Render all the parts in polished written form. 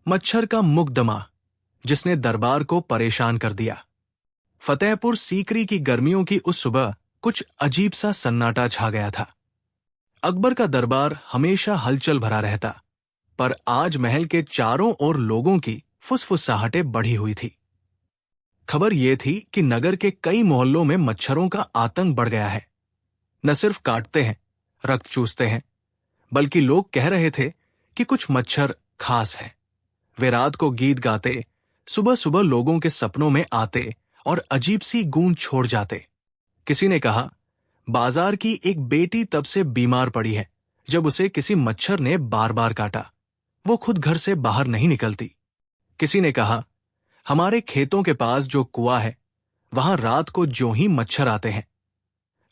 मच्छर का मुकदमा जिसने दरबार को परेशान कर दिया। फतेहपुर सीकरी की गर्मियों की उस सुबह कुछ अजीब सा सन्नाटा छा गया था। अकबर का दरबार हमेशा हलचल भरा रहता, पर आज महल के चारों ओर लोगों की फुसफुसाहटें बढ़ी हुई थी। खबर यह थी कि नगर के कई मोहल्लों में मच्छरों का आतंक बढ़ गया है। न सिर्फ काटते हैं, रक्त चूसते हैं, बल्कि लोग कह रहे थे कि कुछ मच्छर खास है। वे रात को गीत गाते, सुबह सुबह लोगों के सपनों में आते और अजीब सी गूंज छोड़ जाते। किसी ने कहा, बाजार की एक बेटी तब से बीमार पड़ी है जब उसे किसी मच्छर ने बार बार काटा। वो खुद घर से बाहर नहीं निकलती। किसी ने कहा, हमारे खेतों के पास जो कुआं है, वहां रात को ज्यों ही मच्छर आते हैं,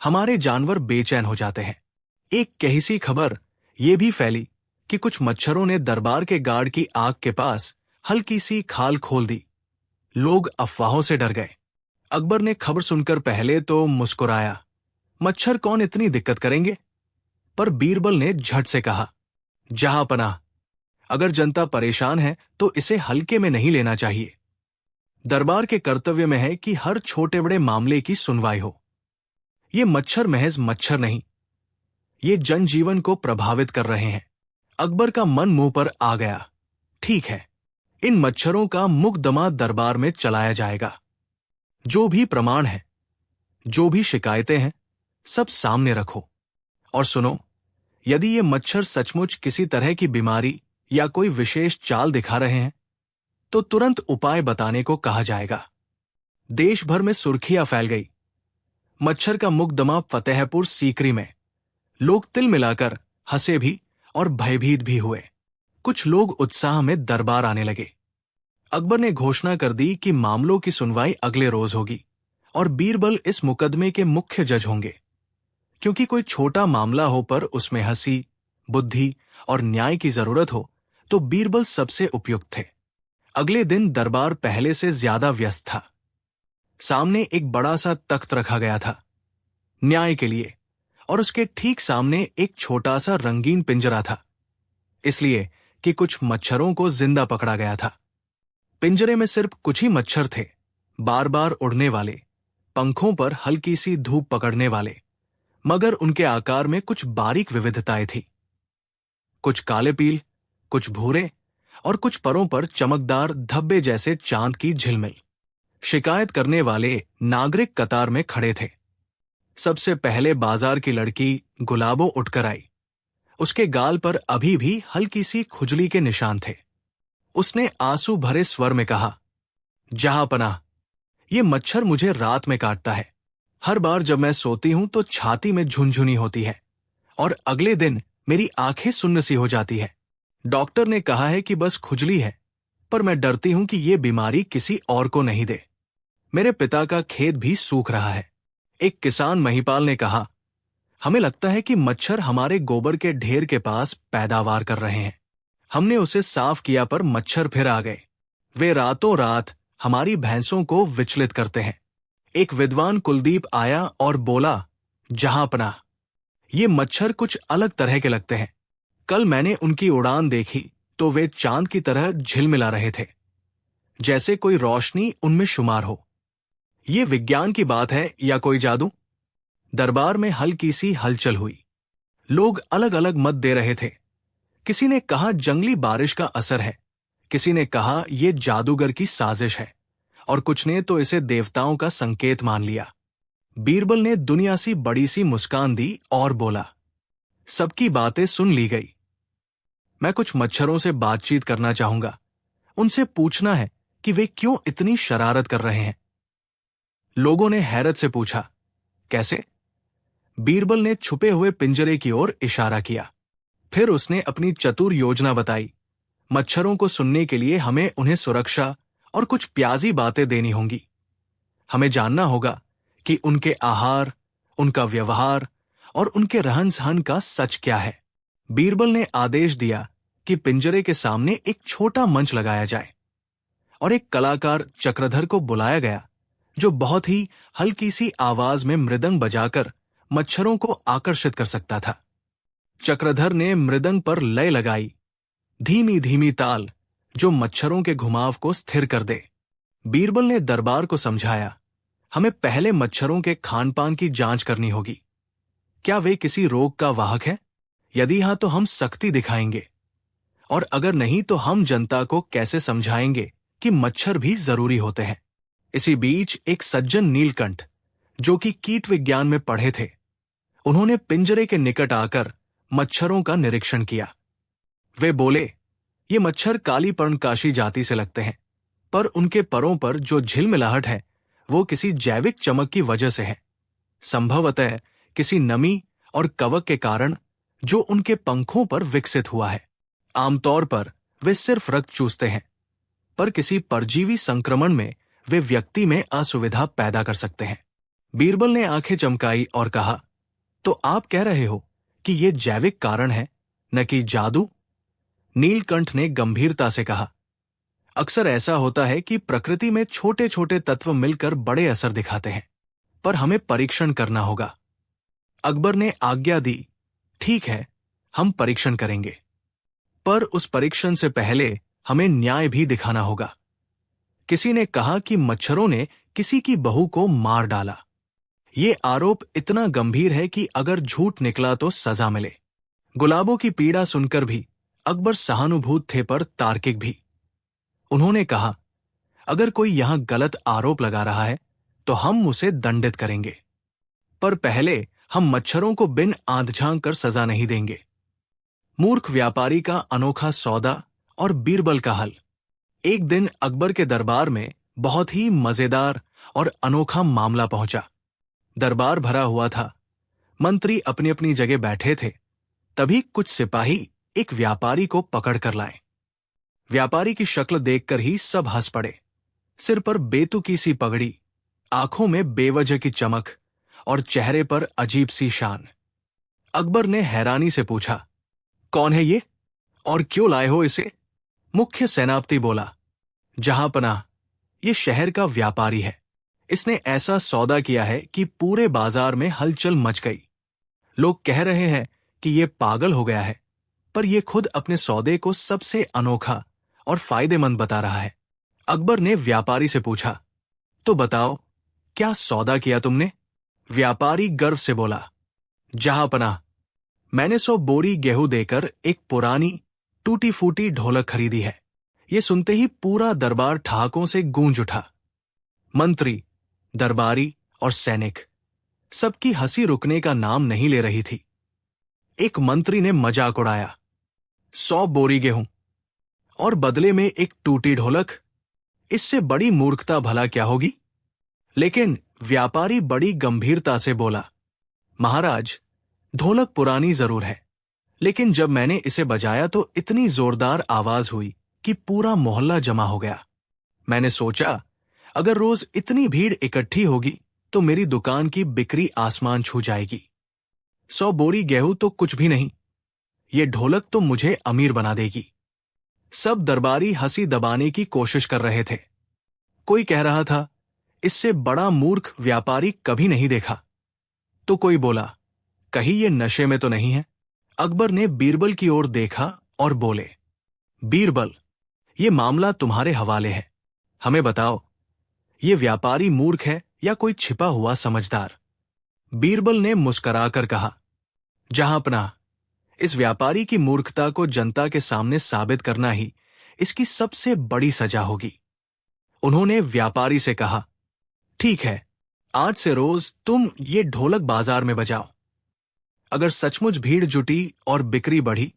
हमारे जानवर बेचैन हो जाते हैं। एक कहीसी खबर ये भी फैली कि कुछ मच्छरों ने दरबार के गार्ड की आग के पास हल्की सी खाल खोल दी। लोग अफवाहों से डर गए। अकबर ने खबर सुनकर पहले तो मुस्कुराया, मच्छर कौन इतनी दिक्कत करेंगे। पर बीरबल ने झट से कहा, जहांपनाह, अगर जनता परेशान है तो इसे हल्के में नहीं लेना चाहिए। दरबार के कर्तव्य में है कि हर छोटे बड़े मामले की सुनवाई हो। ये मच्छर महज मच्छर नहीं, ये जनजीवन को प्रभावित कर रहे हैं। अकबर का मन मुंह पर आ गया। ठीक है, इन मच्छरों का मुकदमा दरबार में चलाया जाएगा। जो भी प्रमाण है, जो भी शिकायतें हैं, सब सामने रखो। और सुनो, यदि ये मच्छर सचमुच किसी तरह की बीमारी या कोई विशेष चाल दिखा रहे हैं तो तुरंत उपाय बताने को कहा जाएगा। देश भर में सुर्खियां फैल गई। मच्छर का मुकदमा फतेहपुर सीकरी में। लोग तिल मिलाकर हंसे भी और भयभीत भी हुए। कुछ लोग उत्साह में दरबार आने लगे। अकबर ने घोषणा कर दी कि मामलों की सुनवाई अगले रोज होगी और बीरबल इस मुकदमे के मुख्य जज होंगे। क्योंकि कोई छोटा मामला हो पर उसमें हंसी, बुद्धि और न्याय की जरूरत हो तो बीरबल सबसे उपयुक्त थे। अगले दिन दरबार पहले से ज्यादा व्यस्त था। सामने एक बड़ा सा तख्त रखा गया था न्याय के लिए, और उसके ठीक सामने एक छोटा सा रंगीन पिंजरा था, इसलिए कि कुछ मच्छरों को जिंदा पकड़ा गया था। पिंजरे में सिर्फ कुछ ही मच्छर थे, बार बार उड़ने वाले, पंखों पर हल्की सी धूप पकड़ने वाले, मगर उनके आकार में कुछ बारीक विविधताएं थी। कुछ काले पील, कुछ भूरे और कुछ परों पर चमकदार धब्बे जैसे चांद की झिलमिल। शिकायत करने वाले नागरिक कतार में खड़े थे। सबसे पहले बाजार की लड़की गुलाबो उठकर आई। उसके गाल पर अभी भी हल्की सी खुजली के निशान थे। उसने आंसू भरे स्वर में कहा, जहांपनाह, ये मच्छर मुझे रात में काटता है। हर बार जब मैं सोती हूं तो छाती में झुनझुनी होती है और अगले दिन मेरी आंखें सुन्न सी हो जाती है। डॉक्टर ने कहा है कि बस खुजली है, पर मैं डरती हूं कि ये बीमारी किसी और को नहीं दे। मेरे पिता का खेत भी सूख रहा है। एक किसान महिपाल ने कहा, हमें लगता है कि मच्छर हमारे गोबर के ढेर के पास पैदावार कर रहे हैं। हमने उसे साफ किया पर मच्छर फिर आ गए। वे रातों रात हमारी भैंसों को विचलित करते हैं। एक विद्वान कुलदीप आया और बोला, जहांपनाह, ये मच्छर कुछ अलग तरह के लगते हैं। कल मैंने उनकी उड़ान देखी तो वे चांद की तरह झिलमिला रहे थे, जैसे कोई रोशनी उनमें शुमार हो। ये विज्ञान की बात है या कोई जादू? दरबार में हल्की सी हलचल हुई। लोग अलग अलग मत दे रहे थे। किसी ने कहा जंगली बारिश का असर है, किसी ने कहा यह जादूगर की साजिश है, और कुछ ने तो इसे देवताओं का संकेत मान लिया। बीरबल ने दुनिया सी बड़ी सी मुस्कान दी और बोला, सबकी बातें सुन ली गई। मैं कुछ मच्छरों से बातचीत करना चाहूंगा। उनसे पूछना है कि वे क्यों इतनी शरारत कर रहे हैं। लोगों ने हैरत से पूछा, कैसे? बीरबल ने छुपे हुए पिंजरे की ओर इशारा किया। फिर उसने अपनी चतुर योजना बताई। मच्छरों को सुनने के लिए हमें उन्हें सुरक्षा और कुछ प्याजी बातें देनी होंगी। हमें जानना होगा कि उनके आहार, उनका व्यवहार और उनके रहन सहन का सच क्या है। बीरबल ने आदेश दिया कि पिंजरे के सामने एक छोटा मंच लगाया जाए और एक कलाकार चक्रधर को बुलाया गया, जो बहुत ही हल्की सी आवाज में मृदंग बजाकर मच्छरों को आकर्षित कर सकता था। चक्रधर ने मृदंग पर लय लगाई। धीमी धीमी ताल जो मच्छरों के घुमाव को स्थिर कर दे। बीरबल ने दरबार को समझाया, हमें पहले मच्छरों के खान पान की जांच करनी होगी। क्या वे किसी रोग का वाहक है? यदि हां तो हम सख्ती दिखाएंगे, और अगर नहीं तो हम जनता को कैसे समझाएंगे कि मच्छर भी जरूरी होते हैं। इसी बीच एक सज्जन नीलकंठ, जो कि कीट विज्ञान में पढ़े थे, उन्होंने पिंजरे के निकट आकर मच्छरों का निरीक्षण किया। वे बोले, ये मच्छर काली पर्णकाशी जाति से लगते हैं, पर उनके परों पर जो झिलमिलाहट है वो किसी जैविक चमक की वजह से है। संभवतः किसी नमी और कवक के कारण जो उनके पंखों पर विकसित हुआ है। आमतौर पर वे सिर्फ रक्त चूसते हैं, पर किसी परजीवी संक्रमण में वे व्यक्ति में असुविधा पैदा कर सकते हैं। बीरबल ने आंखें चमकाई और कहा, तो आप कह रहे हो कि ये जैविक कारण है, न कि जादू? नीलकंठ ने गंभीरता से कहा, अक्सर ऐसा होता है कि प्रकृति में छोटे छोटे तत्व मिलकर बड़े असर दिखाते हैं, पर हमें परीक्षण करना होगा। अकबर ने आज्ञा दी, ठीक है, हम परीक्षण करेंगे, पर उस परीक्षण से पहले हमें न्याय भी दिखाना होगा। किसी ने कहा कि मच्छरों ने किसी की बहू को मार डाला। ये आरोप इतना गंभीर है कि अगर झूठ निकला तो सजा मिले। गुलाबों की पीड़ा सुनकर भी अकबर सहानुभूत थे, पर तार्किक भी। उन्होंने कहा, अगर कोई यहां गलत आरोप लगा रहा है तो हम उसे दंडित करेंगे, पर पहले हम मच्छरों को बिन आंध झांक कर सजा नहीं देंगे। मूर्ख व्यापारी का अनोखा सौदा और बीरबल का हल। एक दिन अकबर के दरबार में बहुत ही मजेदार और अनोखा मामला पहुंचा। दरबार भरा हुआ था, मंत्री अपनी अपनी जगह बैठे थे। तभी कुछ सिपाही एक व्यापारी को पकड़ कर लाए। व्यापारी की शक्ल देखकर ही सब हंस पड़े। सिर पर बेतुकी सी पगड़ी, आंखों में बेवजह की चमक और चेहरे पर अजीब सी शान। अकबर ने हैरानी से पूछा, कौन है ये और क्यों लाए हो इसे? मुख्य सेनापति बोला, जहांपनाह, ये शहर का व्यापारी है। इसने ऐसा सौदा किया है कि पूरे बाजार में हलचल मच गई। लोग कह रहे हैं कि ये पागल हो गया है, पर यह खुद अपने सौदे को सबसे अनोखा और फायदेमंद बता रहा है। अकबर ने व्यापारी से पूछा, तो बताओ, क्या सौदा किया तुमने? व्यापारी गर्व से बोला, जहांपनाह, मैंने 100 बोरी गेहूं देकर एक पुरानी टूटी फूटी ढोलक खरीदी है। ये सुनते ही पूरा दरबार ठहाकों से गूंज उठा। मंत्री, दरबारी और सैनिक, सबकी हंसी रुकने का नाम नहीं ले रही थी। एक मंत्री ने मजाक उड़ाया, 100 बोरी गेहूं और बदले में एक टूटी ढोलक, इससे बड़ी मूर्खता भला क्या होगी? लेकिन व्यापारी बड़ी गंभीरता से बोला, महाराज, ढोलक पुरानी जरूर है, लेकिन जब मैंने इसे बजाया तो इतनी जोरदार आवाज हुई कि पूरा मोहल्ला जमा हो गया। मैंने सोचा, अगर रोज इतनी भीड़ इकट्ठी होगी तो मेरी दुकान की बिक्री आसमान छू जाएगी। 100 बोरी गेहूं तो कुछ भी नहीं, ये ढोलक तो मुझे अमीर बना देगी। सब दरबारी हंसी दबाने की कोशिश कर रहे थे। कोई कह रहा था, इससे बड़ा मूर्ख व्यापारी कभी नहीं देखा। तो कोई बोला, कहीं ये नशे में तो नहीं है? अकबर ने बीरबल की ओर देखा और बोले, बीरबल, ये मामला तुम्हारे हवाले है। हमें बताओ, ये व्यापारी मूर्ख है या कोई छिपा हुआ समझदार? बीरबल ने मुस्कुराकर कहा, जहांपनाह, इस व्यापारी की मूर्खता को जनता के सामने साबित करना ही इसकी सबसे बड़ी सजा होगी। उन्होंने व्यापारी से कहा, ठीक है, आज से रोज तुम ये ढोलक बाजार में बजाओ। अगर सचमुच भीड़ जुटी और बिक्री बढ़ी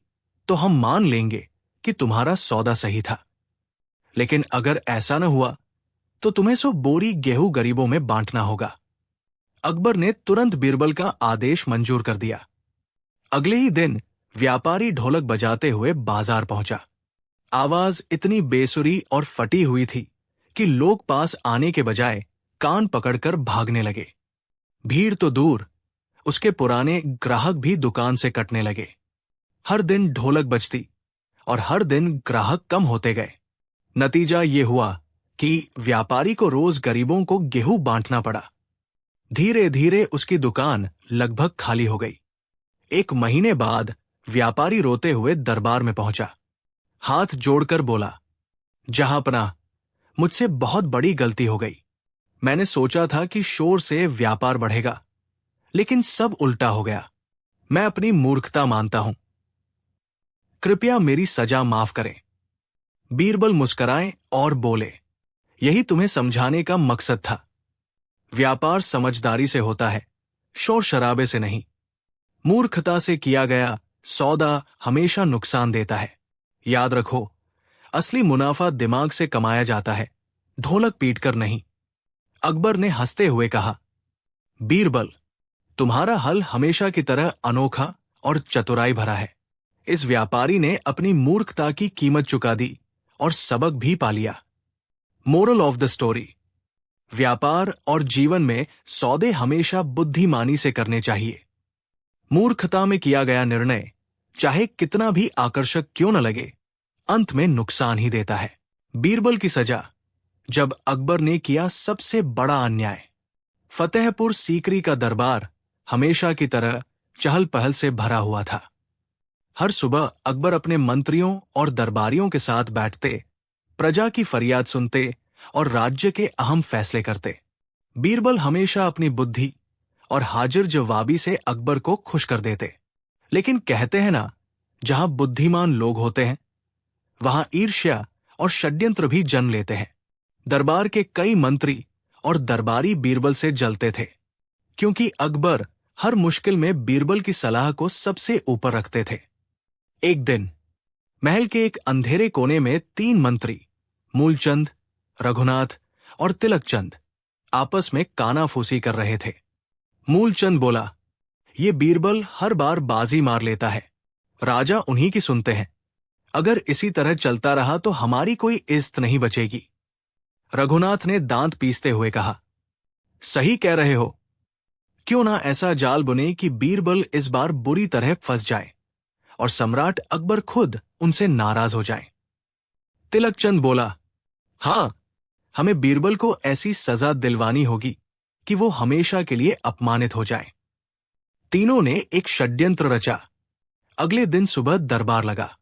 तो हम मान लेंगे कि तुम्हारा सौदा सही था, लेकिन अगर ऐसा न हुआ तो तुम्हें 100 बोरी गेहूं गरीबों में बांटना होगा। अकबर ने तुरंत बीरबल का आदेश मंजूर कर दिया। अगले ही दिन व्यापारी ढोलक बजाते हुए बाजार पहुंचा। आवाज इतनी बेसुरी और फटी हुई थी कि लोग पास आने के बजाय कान पकड़कर भागने लगे। भीड़ तो दूर, उसके पुराने ग्राहक भी दुकान से कटने लगे। हर दिन ढोलक बजती और हर दिन ग्राहक कम होते गए। नतीजा ये हुआ कि व्यापारी को रोज गरीबों को गेहूं बांटना पड़ा। धीरे धीरे उसकी दुकान लगभग खाली हो गई। 1 महीने बाद व्यापारी रोते हुए दरबार में पहुंचा। हाथ जोड़कर बोला, जहांपनाह, मुझसे बहुत बड़ी गलती हो गई। मैंने सोचा था कि शोर से व्यापार बढ़ेगा, लेकिन सब उल्टा हो गया। मैं अपनी मूर्खता मानता हूं। कृपया मेरी सजा माफ करें। बीरबल मुस्कुराए और बोले, यही तुम्हें समझाने का मकसद था। व्यापार समझदारी से होता है, शोर शराबे से नहीं। मूर्खता से किया गया सौदा हमेशा नुकसान देता है। याद रखो, असली मुनाफा दिमाग से कमाया जाता है, ढोलक पीटकर नहीं। अकबर ने हंसते हुए कहा, बीरबल, तुम्हारा हल हमेशा की तरह अनोखा और चतुराई भरा है। इस व्यापारी ने अपनी मूर्खता की कीमत चुका दी और सबक भी पा लिया। मोरल ऑफ द स्टोरी: व्यापार और जीवन में सौदे हमेशा बुद्धिमानी से करने चाहिए। मूर्खता में किया गया निर्णय, चाहे कितना भी आकर्षक क्यों न लगे, अंत में नुकसान ही देता है। बीरबल की सजा: जब अकबर ने किया सबसे बड़ा अन्याय। फतेहपुर सीकरी का दरबार हमेशा की तरह चहल पहल से भरा हुआ था। हर सुबह अकबर अपने मंत्रियों और दरबारियों के साथ बैठते, प्रजा की फरियाद सुनते और राज्य के अहम फैसले करते। बीरबल हमेशा अपनी बुद्धि और हाजिर जवाबी से अकबर को खुश कर देते। लेकिन कहते हैं ना, जहां बुद्धिमान लोग होते हैं, वहां ईर्ष्या और षड्यंत्र भी जन्म लेते हैं। दरबार के कई मंत्री और दरबारी बीरबल से जलते थे, क्योंकि अकबर हर मुश्किल में बीरबल की सलाह को सबसे ऊपर रखते थे। एक दिन महल के एक अंधेरे कोने में 3 मंत्री, मूलचंद, रघुनाथ और तिलकचंद, आपस में कानाफूसी कर रहे थे। मूलचंद बोला, ये बीरबल हर बार बाजी मार लेता है, राजा उन्हीं की सुनते हैं। अगर इसी तरह चलता रहा तो हमारी कोई इज्जत नहीं बचेगी। रघुनाथ ने दांत पीसते हुए कहा, सही कह रहे हो। क्यों ना ऐसा जाल बुने कि बीरबल इस बार बुरी तरह फंस जाए और सम्राट अकबर खुद उनसे नाराज हो जाए। तिलकचंद बोला, हां, हमें बीरबल को ऐसी सजा दिलवानी होगी कि वो हमेशा के लिए अपमानित हो जाए। तीनों ने एक षड्यंत्र रचा। अगले दिन सुबह दरबार लगा।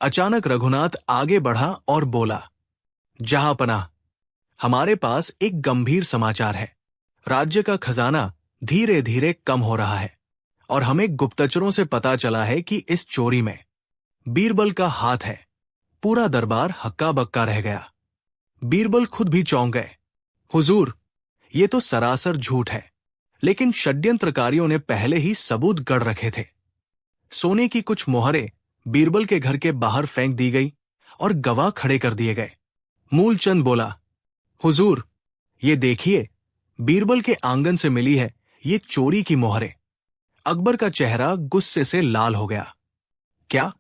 अचानक रघुनाथ आगे बढ़ा और बोला, जहांपनाह, हमारे पास एक गंभीर समाचार है। राज्य का खजाना धीरे धीरे कम हो रहा है और हमें गुप्तचरों से पता चला है कि इस चोरी में बीरबल का हाथ है। पूरा दरबार हक्का बक्का रह गया। बीरबल खुद भी चौंक गए। हुजूर, ये तो सरासर झूठ है, लेकिन षड्यंत्रकारियों ने पहले ही सबूत गढ़ रखे थे। सोने की कुछ मोहरें बीरबल के घर के बाहर फेंक दी गई और गवाह खड़े कर दिए गए। मूलचंद बोला, हुजूर, ये देखिए, बीरबल के आंगन से मिली है ये चोरी की मोहरें। अकबर का चेहरा गुस्से से लाल हो गया। क्या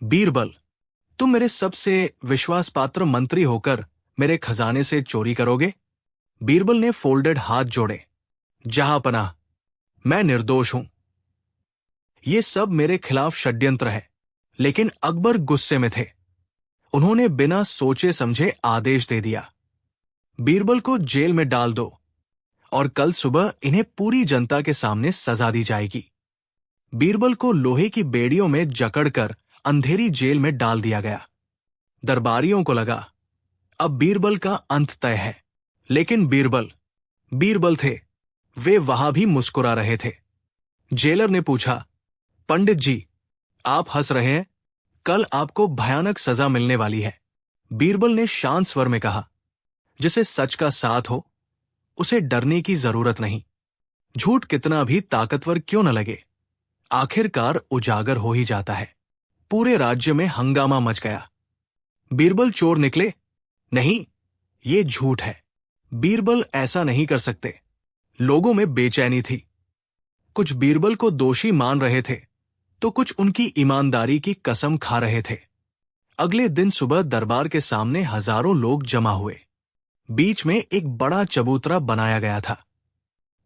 बीरबल, तुम मेरे सबसे विश्वासपात्र मंत्री होकर मेरे खजाने से चोरी करोगे? बीरबल ने फोल्डेड हाथ जोड़े। जहांपनाह, मैं निर्दोष हूं। ये सब मेरे खिलाफ षड्यंत्र है। लेकिन अकबर गुस्से में थे। उन्होंने बिना सोचे समझे आदेश दे दिया, बीरबल को जेल में डाल दो और कल सुबह इन्हें पूरी जनता के सामने सजा दी जाएगी। बीरबल को लोहे की बेड़ियों में जकड़कर अंधेरी जेल में डाल दिया गया। दरबारियों को लगा, अब बीरबल का अंत तय है। लेकिन बीरबल थे, वे वहां भी मुस्कुरा रहे थे। जेलर ने पूछा, पंडित जी, आप हंस रहे हैं? कल आपको भयानक सजा मिलने वाली है। बीरबल ने शांत स्वर में कहा, जिसे सच का साथ हो उसे डरने की जरूरत नहीं। झूठ कितना भी ताकतवर क्यों न लगे, आखिरकार उजागर हो ही जाता है। पूरे राज्य में हंगामा मच गया। बीरबल चोर निकले? नहीं, ये झूठ है। बीरबल ऐसा नहीं कर सकते। लोगों में बेचैनी थी। कुछ बीरबल को दोषी मान रहे थे तो कुछ उनकी ईमानदारी की कसम खा रहे थे। अगले दिन सुबह दरबार के सामने हजारों लोग जमा हुए। बीच में एक बड़ा चबूतरा बनाया गया था।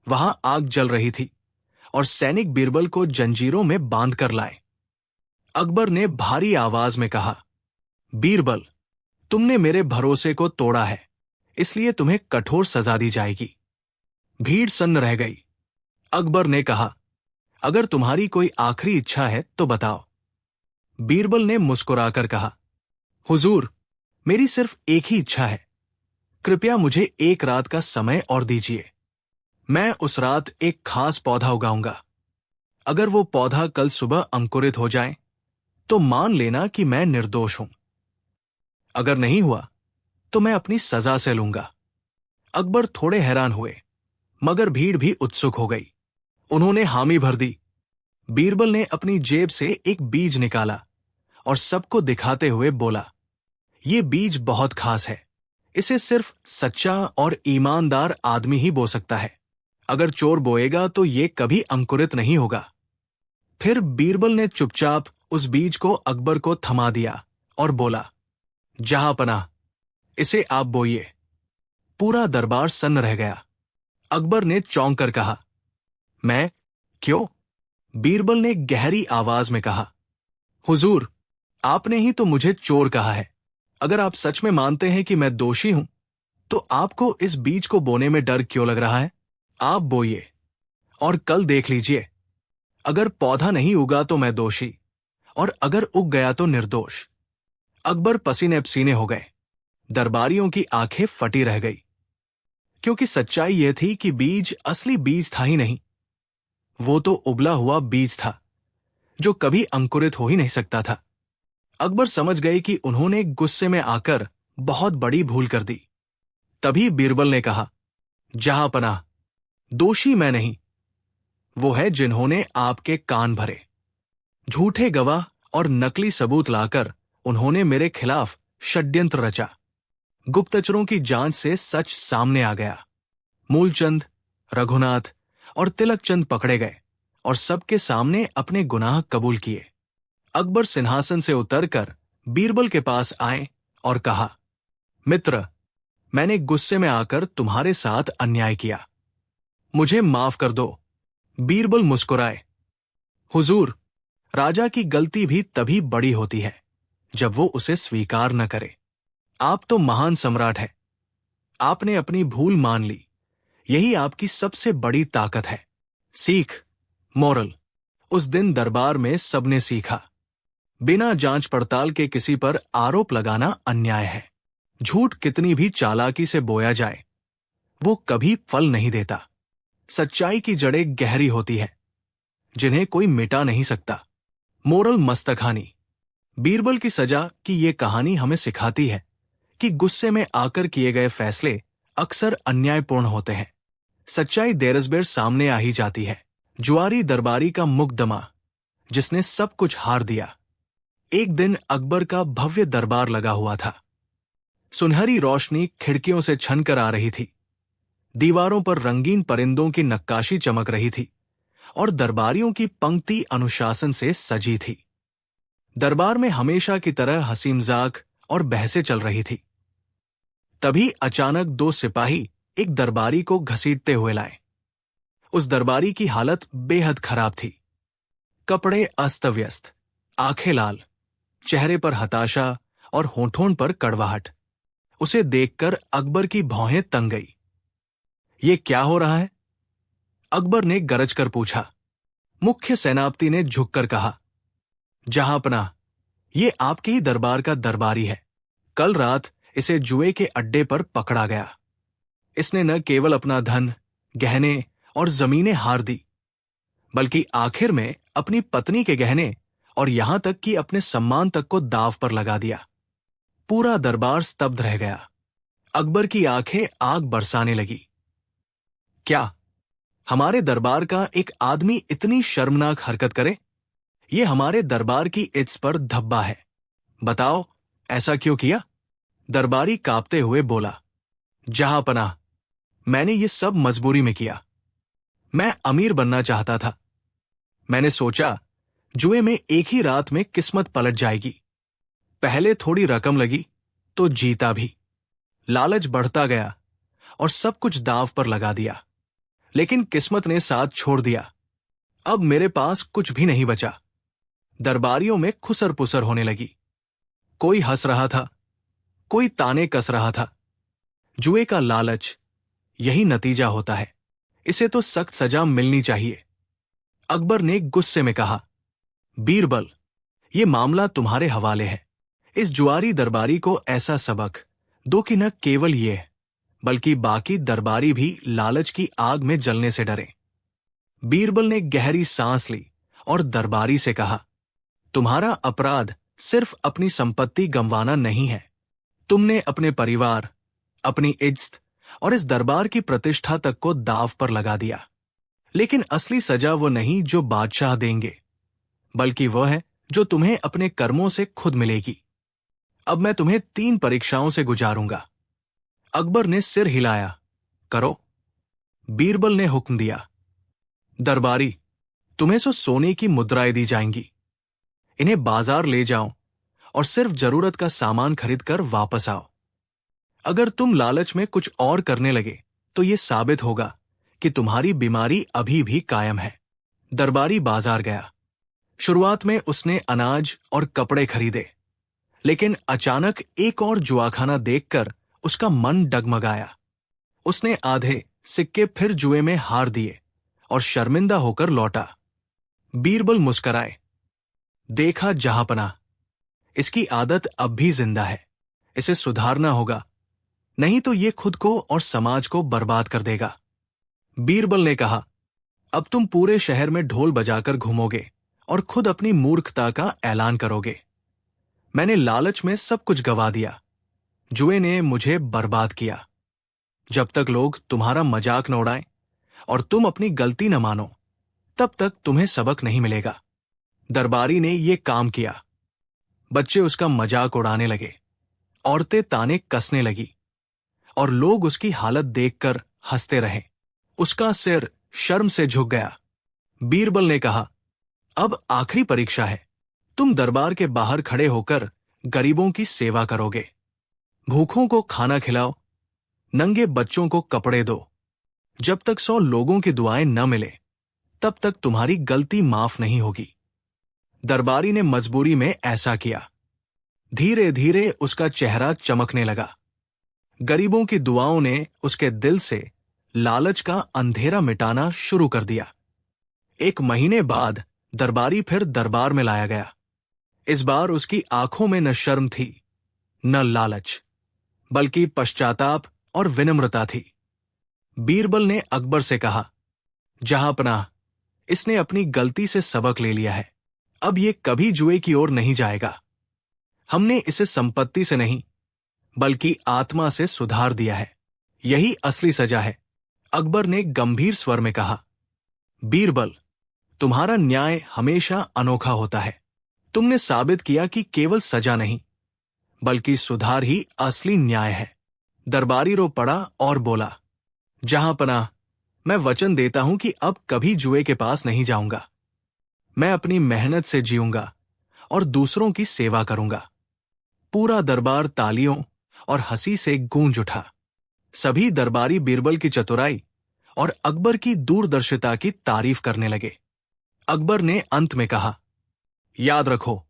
वहां आग जल रही थी और सैनिक बीरबल को जंजीरों में बांध कर लाए। अकबर ने भारी आवाज में कहा, बीरबल, तुमने मेरे भरोसे को तोड़ा है, इसलिए तुम्हें कठोर सजा दी जाएगी। भीड़ सन्न रह गई। अकबर ने कहा, अगर तुम्हारी कोई आखिरी इच्छा है तो बताओ। बीरबल ने मुस्कुराकर कहा, हुजूर, मेरी सिर्फ एक ही इच्छा है, कृपया मुझे एक रात का समय और दीजिए। मैं उस रात एक खास पौधा उगाऊंगा। अगर वो पौधा कल सुबह अंकुरित हो जाए तो मान लेना कि मैं निर्दोष हूं। अगर नहीं हुआ तो मैं अपनी सजा से लूंगा। अकबर थोड़े हैरान हुए, मगर भीड़ भी उत्सुक हो गई। उन्होंने हामी भर दी। बीरबल ने अपनी जेब से एक बीज निकाला और सबको दिखाते हुए बोला, ये बीज बहुत खास है। इसे सिर्फ सच्चा और ईमानदार आदमी ही बो सकता है। अगर चोर बोएगा तो ये कभी अंकुरित नहीं होगा। फिर बीरबल ने चुपचाप उस बीज को अकबर को थमा दिया और बोला, जहांपनाह, इसे आप बोइए। पूरा दरबार सन्न रह गया। अकबर ने चौंक कर कहा, मैं? क्यों? बीरबल ने गहरी आवाज में कहा, हुजूर, आपने ही तो मुझे चोर कहा है। अगर आप सच में मानते हैं कि मैं दोषी हूं, तो आपको इस बीज को बोने में डर क्यों लग रहा है? आप बोइए और कल देख लीजिए। अगर पौधा नहीं उगा तो मैं दोषी, और अगर उग गया तो निर्दोष। अकबर पसीने पसीने हो गए। दरबारियों की आंखें फटी रह गई, क्योंकि सच्चाई यह थी कि बीज असली बीज था ही नहीं। वो तो उबला हुआ बीज था जो कभी अंकुरित हो ही नहीं सकता था। अकबर समझ गए कि उन्होंने गुस्से में आकर बहुत बड़ी भूल कर दी। तभी बीरबल ने कहा, जहांपनाह, दोषी मैं नहीं, वो है जिन्होंने आपके कान भरे। झूठे गवाह और नकली सबूत लाकर उन्होंने मेरे खिलाफ षड्यंत्र रचा। गुप्तचरों की जांच से सच सामने आ गया। मूलचंद, रघुनाथ और तिलकचंद पकड़े गए और सबके सामने अपने गुनाह कबूल किए। अकबर सिंहासन से उतरकर बीरबल के पास आए और कहा, मित्र, मैंने गुस्से में आकर तुम्हारे साथ अन्याय किया, मुझे माफ कर दो। बीरबल मुस्कुराए, हुजूर, राजा की गलती भी तभी बड़ी होती है जब वो उसे स्वीकार न करे। आप तो महान सम्राट हैं। आपने अपनी भूल मान ली, यही आपकी सबसे बड़ी ताकत है। सीख, मोरल। उस दिन दरबार में सबने सीखा, बिना जांच पड़ताल के किसी पर आरोप लगाना अन्याय है। झूठ कितनी भी चालाकी से बोया जाए, वो कभी फल नहीं देता। सच्चाई की जड़ें गहरी होती है, जिन्हें कोई मिटा नहीं सकता। मोरल मस्तकहानी। बीरबल की सजा की ये कहानी हमें सिखाती है कि गुस्से में आकर किए गए फैसले अक्सर अन्यायपूर्ण होते हैं। सच्चाई देरसबेर सामने आ ही जाती है। जुआरी दरबारी का मुकदमा, जिसने सब कुछ हार दिया। एक दिन अकबर का भव्य दरबार लगा हुआ था। सुनहरी रोशनी खिड़कियों से छनकर आ रही थी। दीवारों पर रंगीन परिंदों की नक्काशी चमक रही थी और दरबारियों की पंक्ति अनुशासन से सजी थी। दरबार में हमेशा की तरह हंसी मजाक और बहसें चल रही थी। तभी अचानक दो सिपाही एक दरबारी को घसीटते हुए लाए। उस दरबारी की हालत बेहद खराब थी। कपड़े अस्त व्यस्त, आंखें लाल, चेहरे पर हताशा और होठों पर कड़वाहट। उसे देखकर अकबर की भौहें तंग गई। ये क्या हो रहा है? अकबर ने गरज कर पूछा। मुख्य सेनापति ने झुककर कहा, जहांपनाह, ये आपके ही दरबार का दरबारी है। कल रात इसे जुए के अड्डे पर पकड़ा गया। इसने न केवल अपना धन, गहने और जमीनें हार दी, बल्कि आखिर में अपनी पत्नी के गहने और यहां तक कि अपने सम्मान तक को दांव पर लगा दिया। पूरा दरबार स्तब्ध रह गया। अकबर की आंखें आग बरसाने लगी। क्या हमारे दरबार का एक आदमी इतनी शर्मनाक हरकत करे? ये हमारे दरबार की इज्जत पर धब्बा है। बताओ, ऐसा क्यों किया? दरबारी कांपते हुए बोला, जहांपनाह, मैंने ये सब मजबूरी में किया। मैं अमीर बनना चाहता था। मैंने सोचा जुए में एक ही रात में किस्मत पलट जाएगी। पहले थोड़ी रकम लगी तो जीता भी। लालच बढ़ता गया और सब कुछ दांव पर लगा दिया, लेकिन किस्मत ने साथ छोड़ दिया। अब मेरे पास कुछ भी नहीं बचा। दरबारियों में खुसर पुसर होने लगी। कोई हंस रहा था, कोई ताने कस रहा था। जुए का लालच, यही नतीजा होता है। इसे तो सख्त सजा मिलनी चाहिए। अकबर ने गुस्से में कहा, बीरबल, ये मामला तुम्हारे हवाले है। इस जुआरी दरबारी को ऐसा सबक दो कि न केवल ये बल्कि बाकी दरबारी भी लालच की आग में जलने से डरे। बीरबल ने गहरी सांस ली और दरबारी से कहा, तुम्हारा अपराध सिर्फ अपनी संपत्ति गंवाना नहीं है। तुमने अपने परिवार, अपनी इज्जत और इस दरबार की प्रतिष्ठा तक को दांव पर लगा दिया। लेकिन असली सजा वो नहीं जो बादशाह देंगे, बल्कि वह है जो तुम्हें अपने कर्मों से खुद मिलेगी। अब मैं तुम्हें 3 परीक्षाओं से गुजारूंगा। अकबर ने सिर हिलाया। करो। बीरबल ने हुक्म दिया। दरबारी, तुम्हें सोने की मुद्राएं दी जाएंगी। इन्हें बाजार ले जाओ और सिर्फ जरूरत का सामान खरीद कर वापस आओ। अगर तुम लालच में कुछ और करने लगे तो यह साबित होगा कि तुम्हारी बीमारी अभी भी कायम है। दरबारी बाजार गया। शुरुआत में उसने अनाज और कपड़े खरीदे, लेकिन अचानक एक और जुआखाना देखकर उसका मन डगमगाया। उसने आधे सिक्के फिर जुए में हार दिए और शर्मिंदा होकर लौटा। बीरबल मुस्कराए। देखा जहांपनाह, इसकी आदत अब भी जिंदा है। इसे सुधारना होगा, नहीं तो ये खुद को और समाज को बर्बाद कर देगा। बीरबल ने कहा, अब तुम पूरे शहर में ढोल बजाकर घूमोगे और खुद अपनी मूर्खता का ऐलान करोगे। मैंने लालच में सब कुछ गवा दिया। जुए ने मुझे बर्बाद किया। जब तक लोग तुम्हारा मजाक न उड़ाएं और तुम अपनी गलती न मानो, तब तक तुम्हें सबक नहीं मिलेगा। दरबारी ने यह काम किया। बच्चे उसका मजाक उड़ाने लगे, औरतें ताने कसने लगी और लोग उसकी हालत देखकर हंसते रहे। उसका सिर शर्म से झुक गया। बीरबल ने कहा, अब आखिरी परीक्षा है। तुम दरबार के बाहर खड़े होकर गरीबों की सेवा करोगे। भूखों को खाना खिलाओ, नंगे बच्चों को कपड़े दो। जब तक 100 लोगों की दुआएं न मिले, तब तक तुम्हारी गलती माफ नहीं होगी। दरबारी ने मजबूरी में ऐसा किया। धीरे धीरे उसका चेहरा चमकने लगा। गरीबों की दुआओं ने उसके दिल से लालच का अंधेरा मिटाना शुरू कर दिया। 1 महीने बाद दरबारी फिर दरबार में लाया गया। इस बार उसकी आंखों में न शर्म थी, न लालच, बल्कि पश्चाताप और विनम्रता थी। बीरबल ने अकबर से कहा, जहांपनाह, इसने अपनी गलती से सबक ले लिया है। अब ये कभी जुए की ओर नहीं जाएगा। हमने इसे संपत्ति से नहीं, बल्कि आत्मा से सुधार दिया है। यही असली सजा है। अकबर ने गंभीर स्वर में कहा, बीरबल, तुम्हारा न्याय हमेशा अनोखा होता है। तुमने साबित किया कि केवल सजा नहीं, बल्कि सुधार ही असली न्याय है। दरबारी रो पड़ा और बोला, जहांपनाह, मैं वचन देता हूं कि अब कभी जुए के पास नहीं जाऊंगा। मैं अपनी मेहनत से जीऊंगा और दूसरों की सेवा करूंगा। पूरा दरबार तालियों और हंसी से गूंज उठा। सभी दरबारी बीरबल की चतुराई और अकबर की दूरदर्शिता की तारीफ करने लगे। अकबर ने अंत में कहा, याद रखो,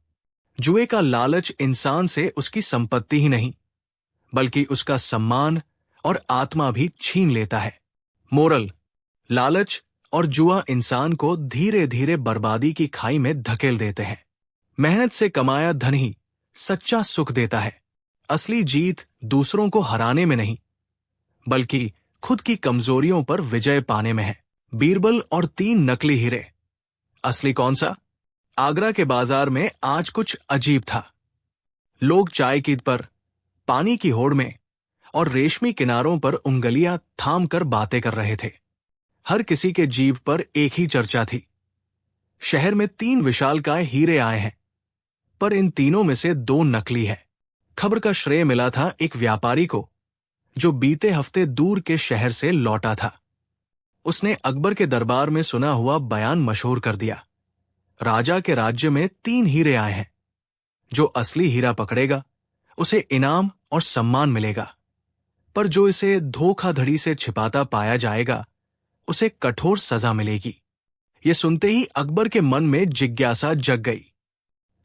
जुए का लालच इंसान से उसकी संपत्ति ही नहीं, बल्कि उसका सम्मान और आत्मा भी छीन लेता है। मोरल, लालच और जुआ इंसान को धीरे धीरे बर्बादी की खाई में धकेल देते हैं। मेहनत से कमाया धन ही सच्चा सुख देता है। असली जीत दूसरों को हराने में नहीं, बल्कि खुद की कमजोरियों पर विजय पाने में है। बीरबल और 3 नकली हीरे। असली कौन सा? आगरा के बाजार में आज कुछ अजीब था। लोग चाय की पर, पानी की होड़ में और रेशमी किनारों पर उंगलियां थाम कर बातें कर रहे थे। हर किसी के जीभ पर एक ही चर्चा थी। शहर में 3 विशालकाय हीरे आए हैं, पर इन तीनों में से 2 नकली है। खबर का श्रेय मिला था एक व्यापारी को, जो बीते हफ्ते दूर के शहर से लौटा था। उसने अकबर के दरबार में सुना हुआ बयान मशहूर कर दिया। राजा के राज्य में 3 हीरे आए हैं। जो असली हीरा पकड़ेगा, उसे इनाम और सम्मान मिलेगा, पर जो इसे धोखाधड़ी से छिपाता पाया जाएगा, उसे कठोर सजा मिलेगी। ये सुनते ही अकबर के मन में जिज्ञासा जग गई।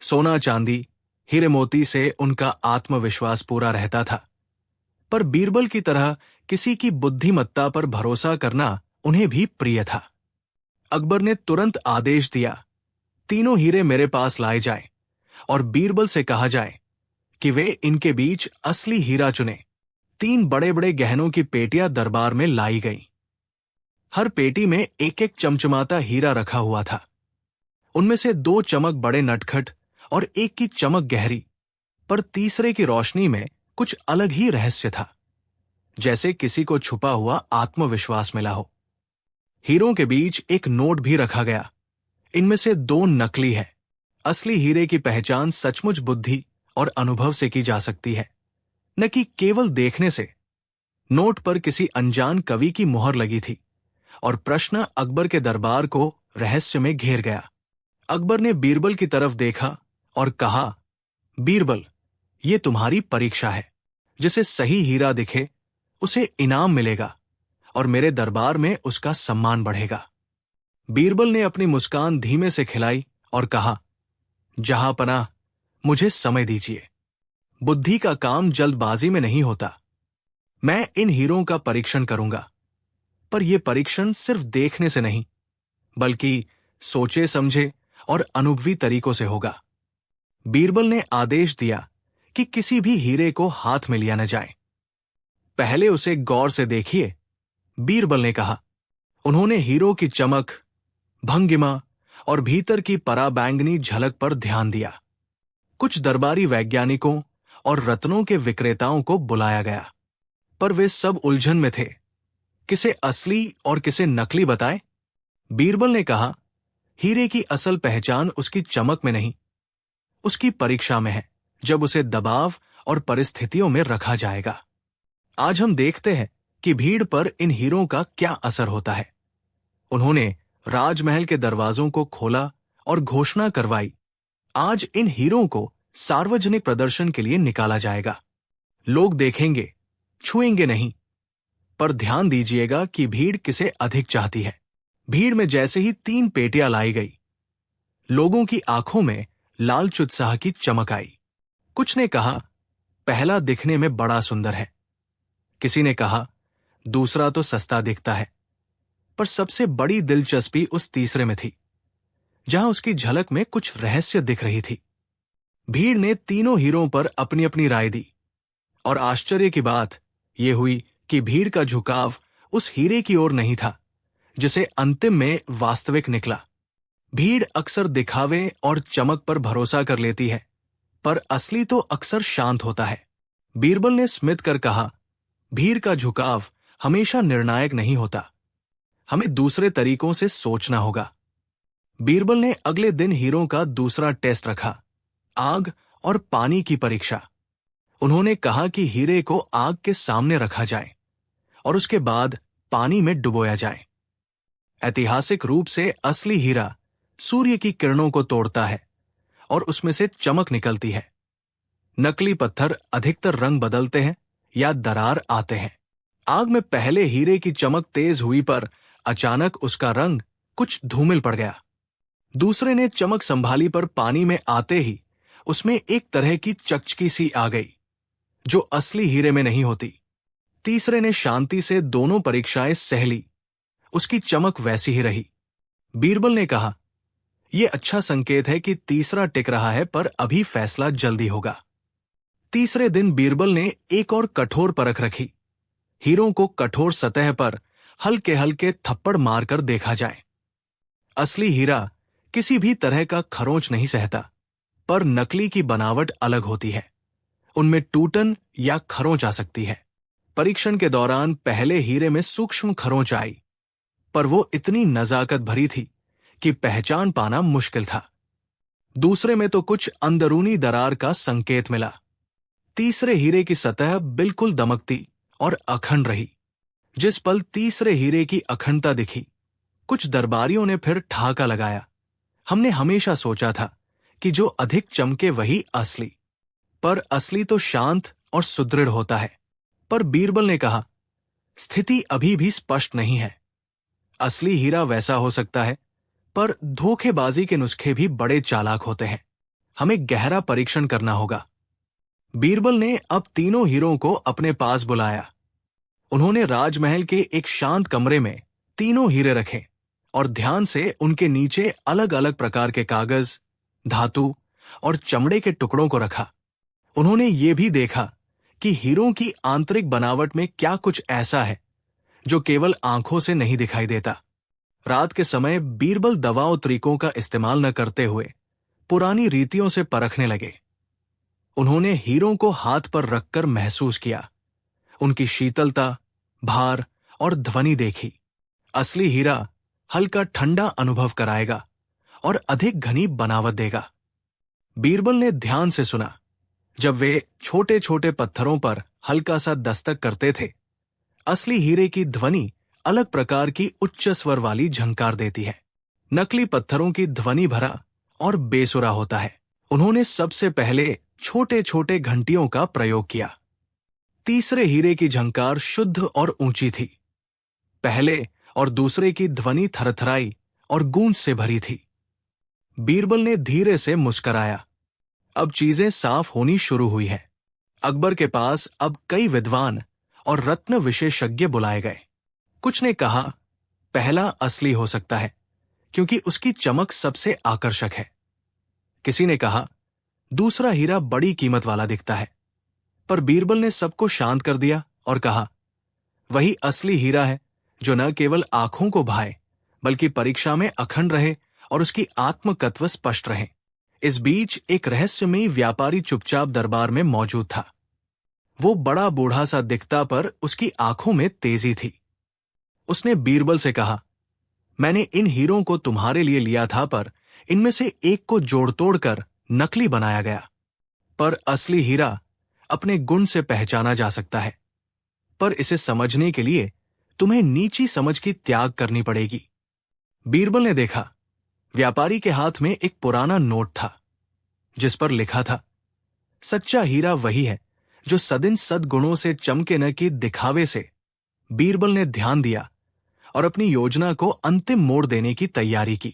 सोना चांदी, हीरे मोती से उनका आत्मविश्वास पूरा रहता था, पर बीरबल की तरह किसी की बुद्धिमत्ता पर भरोसा करना उन्हें भी प्रिय था। अकबर ने तुरंत आदेश दिया, 3 हीरे मेरे पास लाए जाएं और बीरबल से कहा जाए कि वे इनके बीच असली हीरा चुने। 3 बड़े बड़े गहनों की पेटियां दरबार में लाई गईं। हर पेटी में एक एक चमचमाता हीरा रखा हुआ था। उनमें से 2 चमक बड़े नटखट और एक की चमक गहरी, पर तीसरे की रोशनी में कुछ अलग ही रहस्य था, जैसे किसी को छुपा हुआ आत्मविश्वास मिला हो। हीरों के बीच एक नोट भी रखा गया। इनमें से 2 नकली हैं। असली हीरे की पहचान सचमुच बुद्धि और अनुभव से की जा सकती है, न कि केवल देखने से। नोट पर किसी अनजान कवि की मुहर लगी थी और प्रश्न अकबर के दरबार को रहस्य में घेर गया। अकबर ने बीरबल की तरफ देखा और कहा, बीरबल, ये तुम्हारी परीक्षा है। जिसे सही हीरा दिखे उसे इनाम मिलेगा और मेरे दरबार में उसका सम्मान बढ़ेगा। बीरबल ने अपनी मुस्कान धीमे से खिलाई और कहा, जहांपनाह, मुझे समय दीजिए। बुद्धि का काम जल्दबाजी में नहीं होता। मैं इन हीरों का परीक्षण करूंगा, पर यह परीक्षण सिर्फ देखने से नहीं, बल्कि सोचे समझे और अनुभवी तरीकों से होगा। बीरबल ने आदेश दिया कि किसी भी हीरे को हाथ में लिया न जाए। पहले उसे गौर से देखिए, बीरबल ने कहा। उन्होंने हीरो की चमक, भंगिमा और भीतर की पराबैंगनी झलक पर ध्यान दिया। कुछ दरबारी वैज्ञानिकों और रत्नों के विक्रेताओं को बुलाया गया, पर वे सब उलझन में थे। किसे असली और किसे नकली बताए? बीरबल ने कहा, हीरे की असल पहचान उसकी चमक में नहीं, उसकी परीक्षा में है, जब उसे दबाव और परिस्थितियों में रखा जाएगा। आज हम देखते हैं कि भीड़ पर इन हीरों का क्या असर होता है। उन्होंने राजमहल के दरवाजों को खोला और घोषणा करवाई, आज इन हीरों को सार्वजनिक प्रदर्शन के लिए निकाला जाएगा। लोग देखेंगे, छुएंगे नहीं, पर ध्यान दीजिएगा कि भीड़ किसे अधिक चाहती है। भीड़ में जैसे ही 3 पेटियां लाई गई, लोगों की आंखों में लालच उत्साह की चमक आई। कुछ ने कहा, पहला दिखने में बड़ा सुंदर है। किसी ने कहा, दूसरा तो सस्ता दिखता है। पर सबसे बड़ी दिलचस्पी उस तीसरे में थी, जहां उसकी झलक में कुछ रहस्य दिख रही थी। भीड़ ने तीनों हीरों पर अपनी अपनी राय दी, और आश्चर्य की बात यह हुई कि भीड़ का झुकाव उस हीरे की ओर नहीं था जिसे अंतिम में वास्तविक निकला। भीड़ अक्सर दिखावे और चमक पर भरोसा कर लेती है, पर असली तो अक्सर शांत होता है। बीरबल ने स्मित कर कहा, भीड़ का झुकाव हमेशा निर्णायक नहीं होता। हमें दूसरे तरीकों से सोचना होगा। बीरबल ने अगले दिन हीरों का दूसरा टेस्ट रखा, आग और पानी की परीक्षा। उन्होंने कहा कि हीरे को आग के सामने रखा जाए और उसके बाद पानी में डुबोया जाए। ऐतिहासिक रूप से असली हीरा सूर्य की किरणों को तोड़ता है और उसमें से चमक निकलती है। नकली पत्थर अधिकतर रंग बदलते हैं या दरार आते हैं। आग में पहले हीरे की चमक तेज हुई, पर अचानक उसका रंग कुछ धूमिल पड़ गया। दूसरे ने चमक संभाली, पर पानी में आते ही उसमें एक तरह की चकचकी सी आ गई, जो असली हीरे में नहीं होती। तीसरे ने शांति से दोनों परीक्षाएं सह ली, उसकी चमक वैसी ही रही। बीरबल ने कहा, यह अच्छा संकेत है कि तीसरा टिक रहा है, पर अभी फैसला जल्दी होगा। तीसरे दिन बीरबल ने एक और कठोर परख रखी। हीरों को कठोर सतह पर हल्के हल्के थप्पड़ मारकर देखा जाए। असली हीरा किसी भी तरह का खरोंच नहीं सहता, पर नकली की बनावट अलग होती है। उनमें टूटन या खरोंच आ सकती है। परीक्षण के दौरान पहले हीरे में सूक्ष्म खरोंच आई, पर वो इतनी नजाकत भरी थी कि पहचान पाना मुश्किल था। दूसरे में तो कुछ अंदरूनी दरार का संकेत मिला। तीसरे हीरे की सतह बिल्कुल दमकती और अखंड रही। जिस पल तीसरे हीरे की अखंडता दिखी, कुछ दरबारियों ने फिर ठहाका लगाया, हमने हमेशा सोचा था कि जो अधिक चमके वही असली, पर असली तो शांत और सुदृढ़ होता है। पर बीरबल ने कहा, स्थिति अभी भी स्पष्ट नहीं है। असली हीरा वैसा हो सकता है, पर धोखेबाजी के नुस्खे भी बड़े चालाक होते हैं। हमें गहरा परीक्षण करना होगा। बीरबल ने अब तीनों हीरों को अपने पास बुलाया। उन्होंने राजमहल के एक शांत कमरे में तीनों हीरे रखे और ध्यान से उनके नीचे अलग अलग प्रकार के कागज, धातु और चमड़े के टुकड़ों को रखा। उन्होंने ये भी देखा कि हीरों की आंतरिक बनावट में क्या कुछ ऐसा है जो केवल आंखों से नहीं दिखाई देता। रात के समय बीरबल दवाओं तरीकों का इस्तेमाल न करते हुए पुरानी रीतियों से परखने लगे। उन्होंने हीरों को हाथ पर रखकर महसूस किया, उनकी शीतलता, भार और ध्वनि देखी। असली हीरा हल्का ठंडा अनुभव कराएगा और अधिक घनी बनावट देगा। बीरबल ने ध्यान से सुना। जब वे छोटे छोटे पत्थरों पर हल्का सा दस्तक करते थे, असली हीरे की ध्वनि अलग प्रकार की उच्च स्वर वाली झंकार देती है। नकली पत्थरों की ध्वनि भरा और बेसुरा होता है। उन्होंने सबसे पहले छोटे छोटे घंटियों का प्रयोग किया। तीसरे हीरे की झंकार शुद्ध और ऊंची थी। पहले और दूसरे की ध्वनि थरथराई और गूंज से भरी थी। बीरबल ने धीरे से मुस्कराया। अब चीजें साफ होनी शुरू हुई है। अकबर के पास अब कई विद्वान और रत्न विशेषज्ञ बुलाए गए। कुछ ने कहा, पहला असली हो सकता है क्योंकि उसकी चमक सबसे आकर्षक है। किसी ने कहा, दूसरा हीरा बड़ी कीमत वाला दिखता है। पर बीरबल ने सबको शांत कर दिया और कहा, वही असली हीरा है जो न केवल आंखों को भाए बल्कि परीक्षा में अखंड रहे और उसकी आत्मतत्व स्पष्ट रहे। इस बीच एक रहस्यमयी व्यापारी चुपचाप दरबार में मौजूद था। वो बड़ा बूढ़ा सा दिखता, पर उसकी आंखों में तेजी थी। उसने बीरबल से कहा, मैंने इन हीरों को तुम्हारे लिए लिया था, पर इनमें से एक को जोड़ तोड़ कर नकली बनाया गया। पर असली हीरा अपने गुण से पहचाना जा सकता है। पर इसे समझने के लिए तुम्हें नीची समझ की त्याग करनी पड़ेगी। बीरबल ने देखा, व्यापारी के हाथ में एक पुराना नोट था जिस पर लिखा था, सच्चा हीरा वही है जो सदिन सद्गुणों से चमके न कि दिखावे से। बीरबल ने ध्यान दिया और अपनी योजना को अंतिम मोड़ देने की तैयारी की।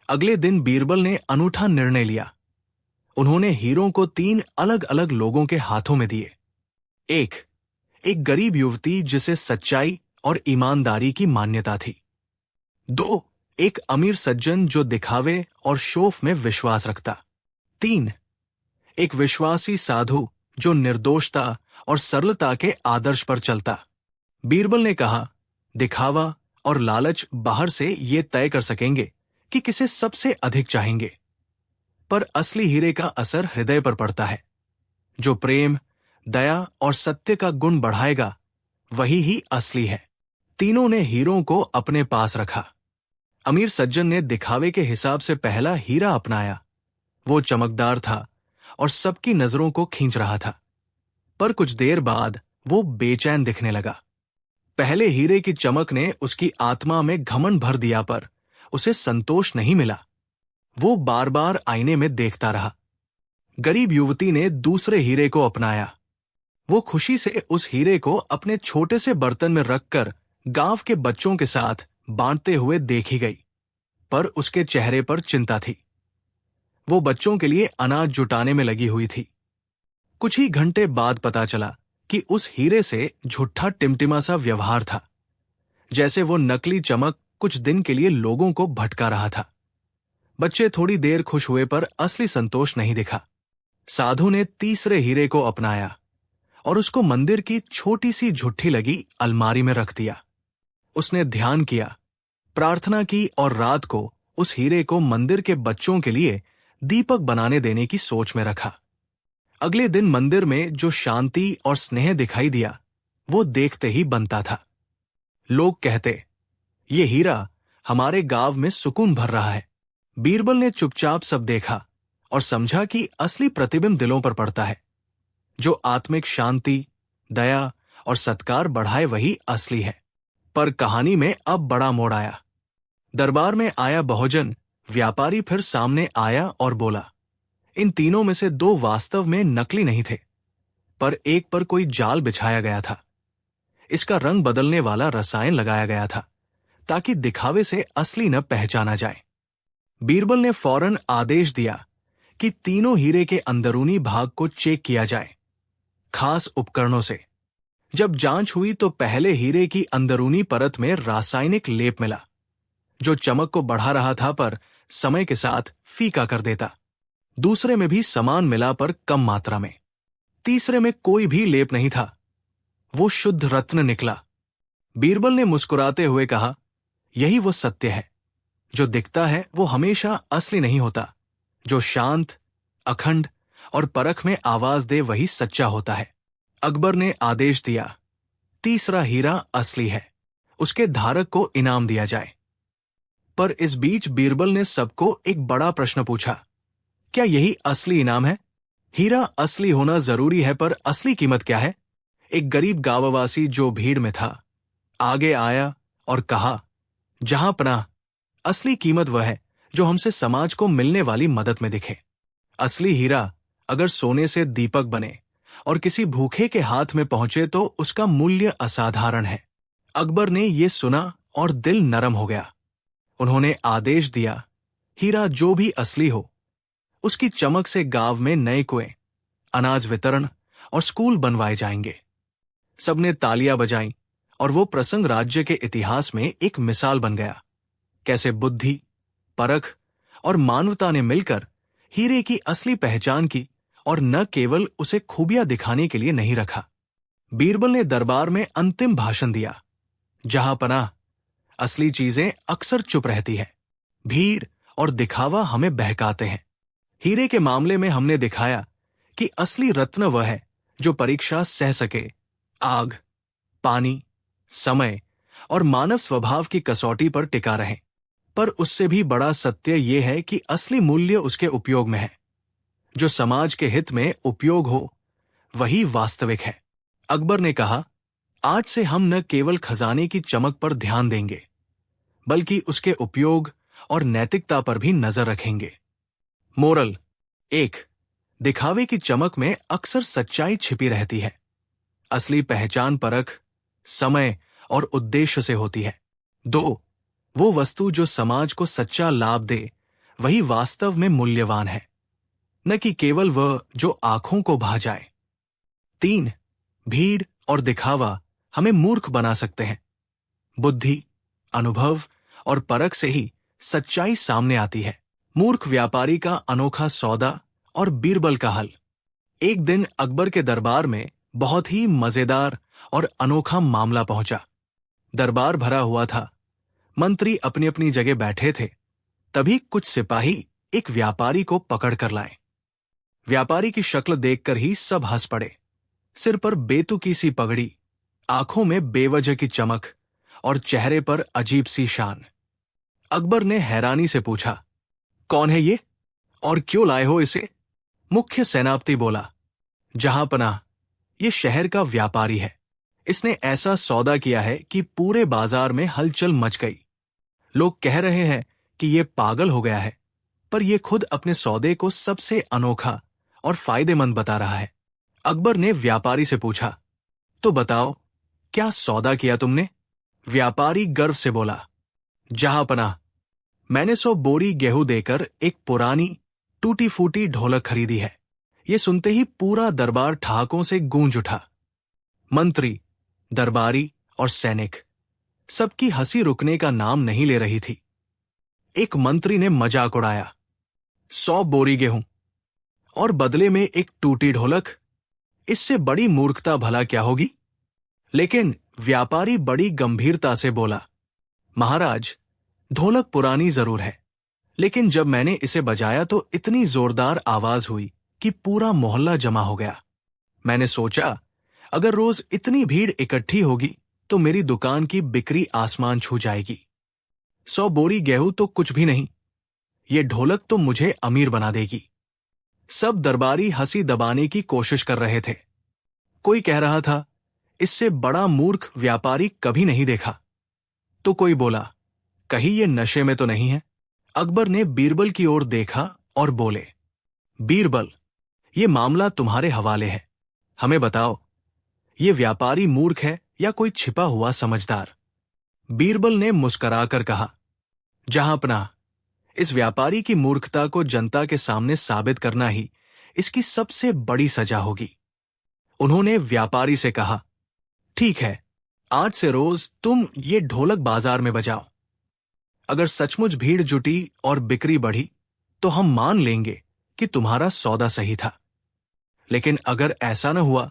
अगले दिन बीरबल ने अनूठा निर्णय लिया। उन्होंने हीरों को 3 अलग अलग लोगों के हाथों में दिए। एक गरीब युवती जिसे सच्चाई और ईमानदारी की मान्यता थी। 2, एक अमीर सज्जन जो दिखावे और शोफ में विश्वास रखता। 3, एक विश्वासी साधु जो निर्दोषता और सरलता के आदर्श पर चलता। बीरबल ने कहा, दिखावा और लालच बाहर से ये तय कर सकेंगे कि किसे सबसे अधिक चाहेंगे, पर असली हीरे का असर हृदय पर पड़ता है। जो प्रेम, दया और सत्य का गुण बढ़ाएगा वही ही असली है। तीनों ने हीरों को अपने पास रखा। अमीर सज्जन ने दिखावे के हिसाब से पहला हीरा अपनाया। वो चमकदार था और सबकी नजरों को खींच रहा था। पर कुछ देर बाद वो बेचैन दिखने लगा। पहले हीरे की चमक ने उसकी आत्मा में घमंड भर दिया, पर उसे संतोष नहीं मिला। वो बार बार आईने में देखता रहा। गरीब युवती ने दूसरे हीरे को अपनाया। वो खुशी से उस हीरे को अपने छोटे से बर्तन में रखकर गांव के बच्चों के साथ बांटते हुए देखी गई, पर उसके चेहरे पर चिंता थी। वो बच्चों के लिए अनाज जुटाने में लगी हुई थी। कुछ ही घंटे बाद पता चला कि उस हीरे से झूठा टिमटिमा सा व्यवहार था, जैसे वो नकली चमक कुछ दिन के लिए लोगों को भटका रहा था। बच्चे थोड़ी देर खुश हुए, पर असली संतोष नहीं दिखा। साधु ने तीसरे हीरे को अपनाया और उसको मंदिर की छोटी सी झुट्ठी लगी अलमारी में रख दिया। उसने ध्यान किया, प्रार्थना की और रात को उस हीरे को मंदिर के बच्चों के लिए दीपक बनाने देने की सोच में रखा। अगले दिन मंदिर में जो शांति और स्नेह दिखाई दिया, वो देखते ही बनता था। लोग कहते, ये हीरा हमारे गांव में सुकून भर रहा है। बीरबल ने चुपचाप सब देखा और समझा कि असली प्रतिबिंब दिलों पर पड़ता है। जो आत्मिक शांति, दया और सत्कार बढ़ाए वही असली है। पर कहानी में अब बड़ा मोड़ आया। दरबार में आया बहुजन व्यापारी फिर सामने आया और बोला, इन तीनों में से 2 वास्तव में नकली नहीं थे, पर एक पर कोई जाल बिछाया गया था। इसका रंग बदलने वाला रसायन लगाया गया था ताकि दिखावे से असली न पहचाना जाए। बीरबल ने फौरन आदेश दिया कि तीनों हीरे के अंदरूनी भाग को चेक किया जाए, खास उपकरणों से। जब जांच हुई तो पहले हीरे की अंदरूनी परत में रासायनिक लेप मिला, जो चमक को बढ़ा रहा था पर समय के साथ फीका कर देता। दूसरे में भी समान मिला, पर कम मात्रा में। तीसरे में कोई भी लेप नहीं था। वो शुद्ध रत्न निकला। बीरबल ने मुस्कुराते हुए कहा, यही वो सत्य है। जो दिखता है वो हमेशा असली नहीं होता। जो शांत, अखंड और परख में आवाज दे वही सच्चा होता है। अकबर ने आदेश दिया, तीसरा हीरा असली है, उसके धारक को इनाम दिया जाए। पर इस बीच बीरबल ने सबको एक बड़ा प्रश्न पूछा, क्या यही असली इनाम है? हीरा असली होना जरूरी है, पर असली कीमत क्या है? एक गरीब गांववासी जो भीड़ में था आगे आया और कहा, जहां पनाह, असली कीमत वह है जो हमसे समाज को मिलने वाली मदद में दिखे। असली हीरा अगर सोने से दीपक बने और किसी भूखे के हाथ में पहुंचे तो उसका मूल्य असाधारण है। अकबर ने यह सुना और दिल नरम हो गया। उन्होंने आदेश दिया, हीरा जो भी असली हो, उसकी चमक से गांव में नए कुएं, अनाज वितरण और स्कूल बनवाए जाएंगे। सबने तालियां बजाईं और वो प्रसंग राज्य के इतिहास में एक मिसाल बन गया। कैसे बुद्धि, परख और मानवता ने मिलकर हीरे की असली पहचान की और न केवल उसे खूबियां दिखाने के लिए नहीं रखा। बीरबल ने दरबार में अंतिम भाषण दिया, जहां पनाह, असली चीजें अक्सर चुप रहती है। भीड़ और दिखावा हमें बहकाते हैं। हीरे के मामले में हमने दिखाया कि असली रत्न वह है जो परीक्षा सह सके, आग, पानी, समय और मानव स्वभाव की कसौटी पर टिका रहे। पर उससे भी बड़ा सत्य यह है कि असली मूल्य उसके उपयोग में है। जो समाज के हित में उपयोग हो वही वास्तविक है। अकबर ने कहा, आज से हम न केवल खजाने की चमक पर ध्यान देंगे, बल्कि उसके उपयोग और नैतिकता पर भी नजर रखेंगे। मोरल 1, दिखावे की चमक में अक्सर सच्चाई छिपी रहती है। असली पहचान परख, समय और उद्देश्य से होती है। 2, वो वस्तु जो समाज को सच्चा लाभ दे वही वास्तव में मूल्यवान है, न कि केवल वह जो आंखों को भा जाए। 3, भीड़ और दिखावा हमें मूर्ख बना सकते हैं। बुद्धि, अनुभव और परख से ही सच्चाई सामने आती है। मूर्ख व्यापारी का अनोखा सौदा और बीरबल का हल। एक दिन अकबर के दरबार में बहुत ही मजेदार और अनोखा मामला पहुंचा। दरबार भरा हुआ था, मंत्री अपनी अपनी जगह बैठे थे। तभी कुछ सिपाही एक व्यापारी को पकड़ कर लाए। व्यापारी की शक्ल देखकर ही सब हंस पड़े। सिर पर बेतुकी सी पगड़ी, आंखों में बेवजह की चमक और चेहरे पर अजीब सी शान। अकबर ने हैरानी से पूछा, कौन है ये और क्यों लाए हो इसे? मुख्य सेनापति बोला, जहां पनाह, ये शहर का व्यापारी है। इसने ऐसा सौदा किया है कि पूरे बाजार में हलचल मच गई। लोग कह रहे हैं कि ये पागल हो गया है, पर यह खुद अपने सौदे को सबसे अनोखा और फायदेमंद बता रहा है। अकबर ने व्यापारी से पूछा, तो बताओ, क्या सौदा किया तुमने? व्यापारी गर्व से बोला, जहां पनाह, मैंने 100 बोरी गेहूं देकर एक पुरानी टूटी फूटी ढोलक खरीदी है। ये सुनते ही पूरा दरबार ठहाकों से गूंज उठा। मंत्री, दरबारी और सैनिक, सबकी हंसी रुकने का नाम नहीं ले रही थी। एक मंत्री ने मजाक उड़ाया, 100 बोरी गेहूं और बदले में एक टूटी ढोलक, इससे बड़ी मूर्खता भला क्या होगी? लेकिन व्यापारी बड़ी गंभीरता से बोला, महाराज, ढोलक पुरानी जरूर है, लेकिन जब मैंने इसे बजाया तो इतनी जोरदार आवाज हुई कि पूरा मोहल्ला जमा हो गया। मैंने सोचा, अगर रोज इतनी भीड़ इकट्ठी होगी तो मेरी दुकान की बिक्री आसमान छू जाएगी। 100 बोरी गेहूं तो कुछ भी नहीं, ये ढोलक तो मुझे अमीर बना देगी। सब दरबारी हंसी दबाने की कोशिश कर रहे थे। कोई कह रहा था, इससे बड़ा मूर्ख व्यापारी कभी नहीं देखा। तो कोई बोला, कहीं ये नशे में तो नहीं है? अकबर ने बीरबल की ओर देखा और बोले, बीरबल, ये मामला तुम्हारे हवाले है। हमें बताओ, ये व्यापारी मूर्ख है या कोई छिपा हुआ समझदार? बीरबल ने मुस्कुराकर कहा, जहां पनाह, इस व्यापारी की मूर्खता को जनता के सामने साबित करना ही इसकी सबसे बड़ी सजा होगी। उन्होंने व्यापारी से कहा, ठीक है, आज से रोज तुम ये ढोलक बाजार में बजाओ। अगर सचमुच भीड़ जुटी और बिक्री बढ़ी तो हम मान लेंगे कि तुम्हारा सौदा सही था। लेकिन अगर ऐसा न हुआ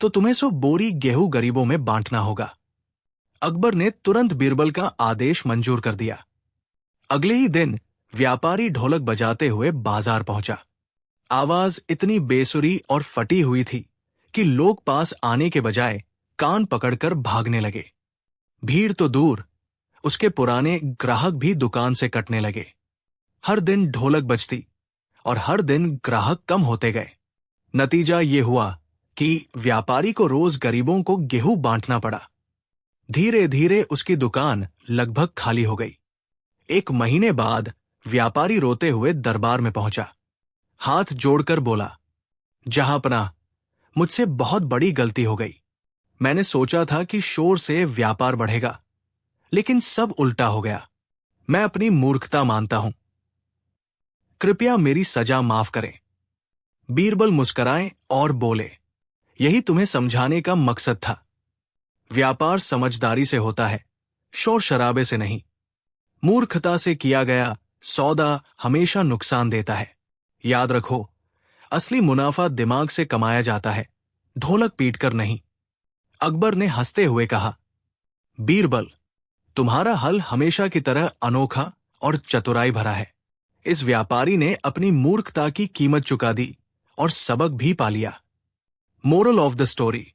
तो तुम्हें 100 बोरी गेहूं गरीबों में बांटना होगा। अकबर ने तुरंत बीरबल का आदेश मंजूर कर दिया। अगले ही दिन व्यापारी ढोलक बजाते हुए बाजार पहुंचा। आवाज इतनी बेसुरी और फटी हुई थी कि लोग पास आने के बजाय कान पकड़कर भागने लगे। भीड़ तो दूर, उसके पुराने ग्राहक भी दुकान से कटने लगे। हर दिन ढोलक बजती और हर दिन ग्राहक कम होते गए। नतीजा ये हुआ कि व्यापारी को रोज गरीबों को गेहूं बांटना पड़ा। धीरे धीरे उसकी दुकान लगभग खाली हो गई। 1 महीने बाद व्यापारी रोते हुए दरबार में पहुंचा। हाथ जोड़कर बोला, जहांपनाह, मुझसे बहुत बड़ी गलती हो गई। मैंने सोचा था कि शोर से व्यापार बढ़ेगा, लेकिन सब उल्टा हो गया। मैं अपनी मूर्खता मानता हूं। कृपया मेरी सजा माफ करें। बीरबल मुस्कुराए और बोले, यही तुम्हें समझाने का मकसद था। व्यापार समझदारी से होता है, शोर शराबे से नहीं। मूर्खता से किया गया सौदा हमेशा नुकसान देता है। याद रखो, असली मुनाफा दिमाग से कमाया जाता है, ढोलक पीटकर नहीं। अकबर ने हंसते हुए कहा, बीरबल, तुम्हारा हल हमेशा की तरह अनोखा और चतुराई भरा है। इस व्यापारी ने अपनी मूर्खता की कीमत चुका दी और सबक भी पा लिया। मोरल ऑफ द स्टोरी: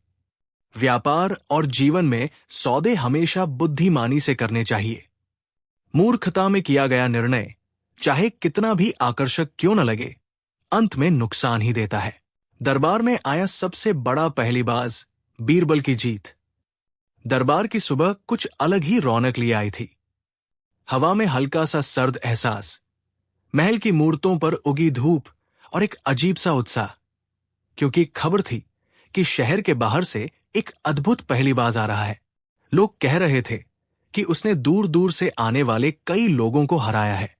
व्यापार और जीवन में सौदे हमेशा बुद्धिमानी से करने चाहिए। मूर्खता में किया गया निर्णय चाहे कितना भी आकर्षक क्यों न लगे, अंत में नुकसान ही देता है। दरबार में आया सबसे बड़ा पहेलीबाज बीरबल की जीत। दरबार की सुबह कुछ अलग ही रौनक लिए आई थी। हवा में हल्का सा सर्द एहसास, महल की मूर्तों पर उगी धूप और एक अजीब सा उत्साह, क्योंकि खबर थी कि शहर के बाहर से एक अद्भुत पहेलीबाज आ रहा है। लोग कह रहे थे कि उसने दूर दूर से आने वाले कई लोगों को हराया है।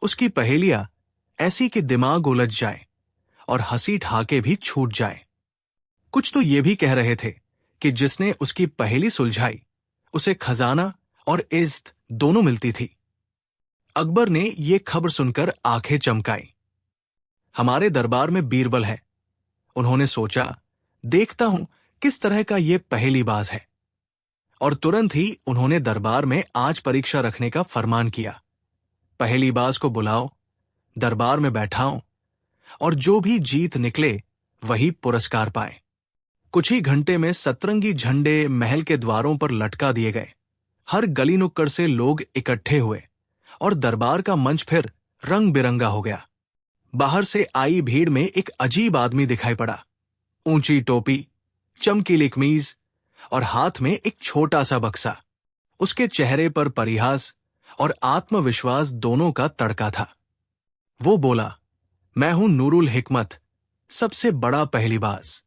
उसकी पहेलियां ऐसी कि दिमाग उलझ जाए और हंसी ठहाके भी छूट जाए। कुछ तो ये भी कह रहे थे कि जिसने उसकी पहेली सुलझाई उसे खजाना और इज्जत दोनों मिलती थी। अकबर ने ये खबर सुनकर आंखें चमकाई। हमारे दरबार में बीरबल है, उन्होंने सोचा। देखता हूं किस तरह का ये पहेलीबाज है। और तुरंत ही उन्होंने दरबार में आज परीक्षा रखने का फरमान किया। पहेलीबाज को बुलाओ, दरबार में बैठाओ और जो भी जीत निकले वही पुरस्कार पाए। कुछ ही घंटे में सतरंगी झंडे महल के द्वारों पर लटका दिए गए। हर गली नुक्कड़ से लोग इकट्ठे हुए और दरबार का मंच फिर रंग बिरंगा हो गया। बाहर से आई भीड़ में एक अजीब आदमी दिखाई पड़ा। ऊंची टोपी, चमकीली कमीज और हाथ में एक छोटा सा बक्सा। उसके चेहरे पर परिहास और आत्मविश्वास दोनों का तड़का था। वो बोला, मैं हूं नूरुल हिकमत, सबसे बड़ा पहेलीबाज।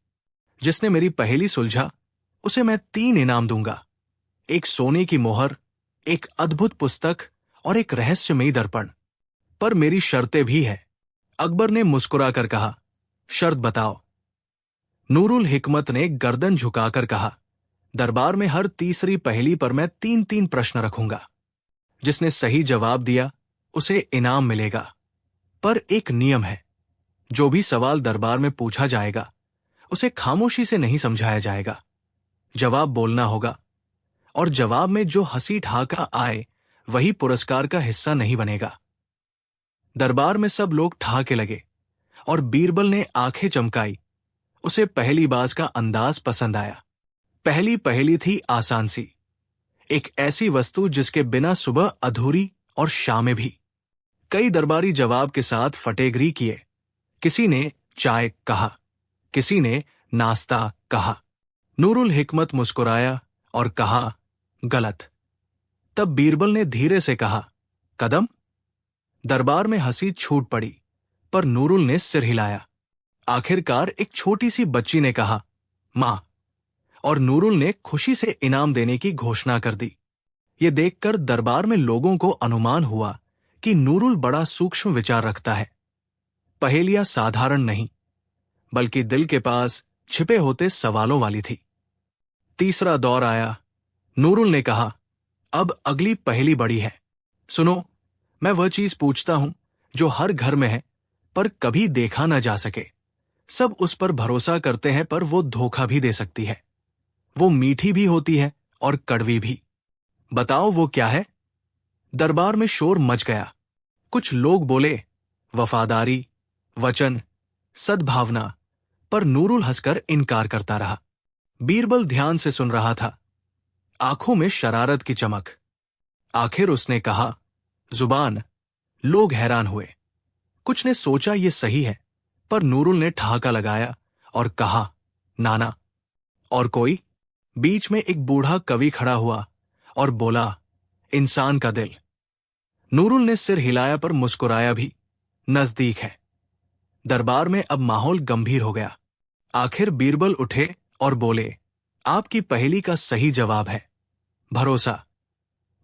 जिसने मेरी पहेली सुलझा उसे मैं 3 इनाम दूंगा, एक सोने की मोहर, एक अद्भुत पुस्तक और एक रहस्यमयी दर्पण। पर मेरी शर्तें भी है। अकबर ने मुस्कुराकर कहा, शर्त बताओ। नूरुल हिकमत ने गर्दन झुकाकर कहा, दरबार में हर तीसरी पहेली पर मैं 3-3 प्रश्न रखूंगा। जिसने सही जवाब दिया उसे इनाम मिलेगा। पर एक नियम है, जो भी सवाल दरबार में पूछा जाएगा उसे खामोशी से नहीं समझाया जाएगा। जवाब बोलना होगा और जवाब में जो हंसी ठहाका आए वही पुरस्कार का हिस्सा नहीं बनेगा। दरबार में सब लोग ठहाके लगे और बीरबल ने आंखें चमकाई। उसे पहेलीबाज का अंदाज पसंद आया। पहली पहेली थी आसान सी, एक ऐसी वस्तु जिसके बिना सुबह अधूरी और शामें भी। कई दरबारी जवाब के साथ फटेगरी किए। किसी ने चाय कहा, किसी ने नाश्ता कहा। नूरुल हिकमत मुस्कुराया और कहा, गलत। तब बीरबल ने धीरे से कहा, कदम। दरबार में हंसी छूट पड़ी, पर नूरुल ने सिर हिलाया। आखिरकार एक छोटी सी बच्ची ने कहा, मां, और नूरुल ने खुशी से इनाम देने की घोषणा कर दी। ये देखकर दरबार में लोगों को अनुमान हुआ कि नूरुल बड़ा सूक्ष्म विचार रखता है। पहेलियां साधारण नहीं, बल्कि दिल के पास छिपे होते सवालों वाली थी। तीसरा दौर आया। नूरुल ने कहा, अब अगली पहेली बड़ी है। सुनो, मैं वह चीज पूछता हूं जो हर घर में है पर कभी देखा न जा सके। सब उस पर भरोसा करते हैं, पर वो धोखा भी दे सकती है। वो मीठी भी होती है और कड़वी भी। बताओ वो क्या है? दरबार में शोर मच गया। कुछ लोग बोले, वफादारी, वचन, सद्भावना, पर नूरुल हंसकर इनकार करता रहा। बीरबल ध्यान से सुन रहा था, आंखों में शरारत की चमक। आखिर उसने कहा, जुबान। लोग हैरान हुए। कुछ ने सोचा ये सही है, पर नूरुल ने ठहाका लगाया और कहा, नाना। और कोई? बीच में एक बूढ़ा कवि खड़ा हुआ और बोला, इंसान का दिल। नूरुल ने सिर हिलाया पर मुस्कुराया भी। नजदीक है। दरबार में अब माहौल गंभीर हो गया। आखिर बीरबल उठे और बोले, आपकी पहेली का सही जवाब है भरोसा।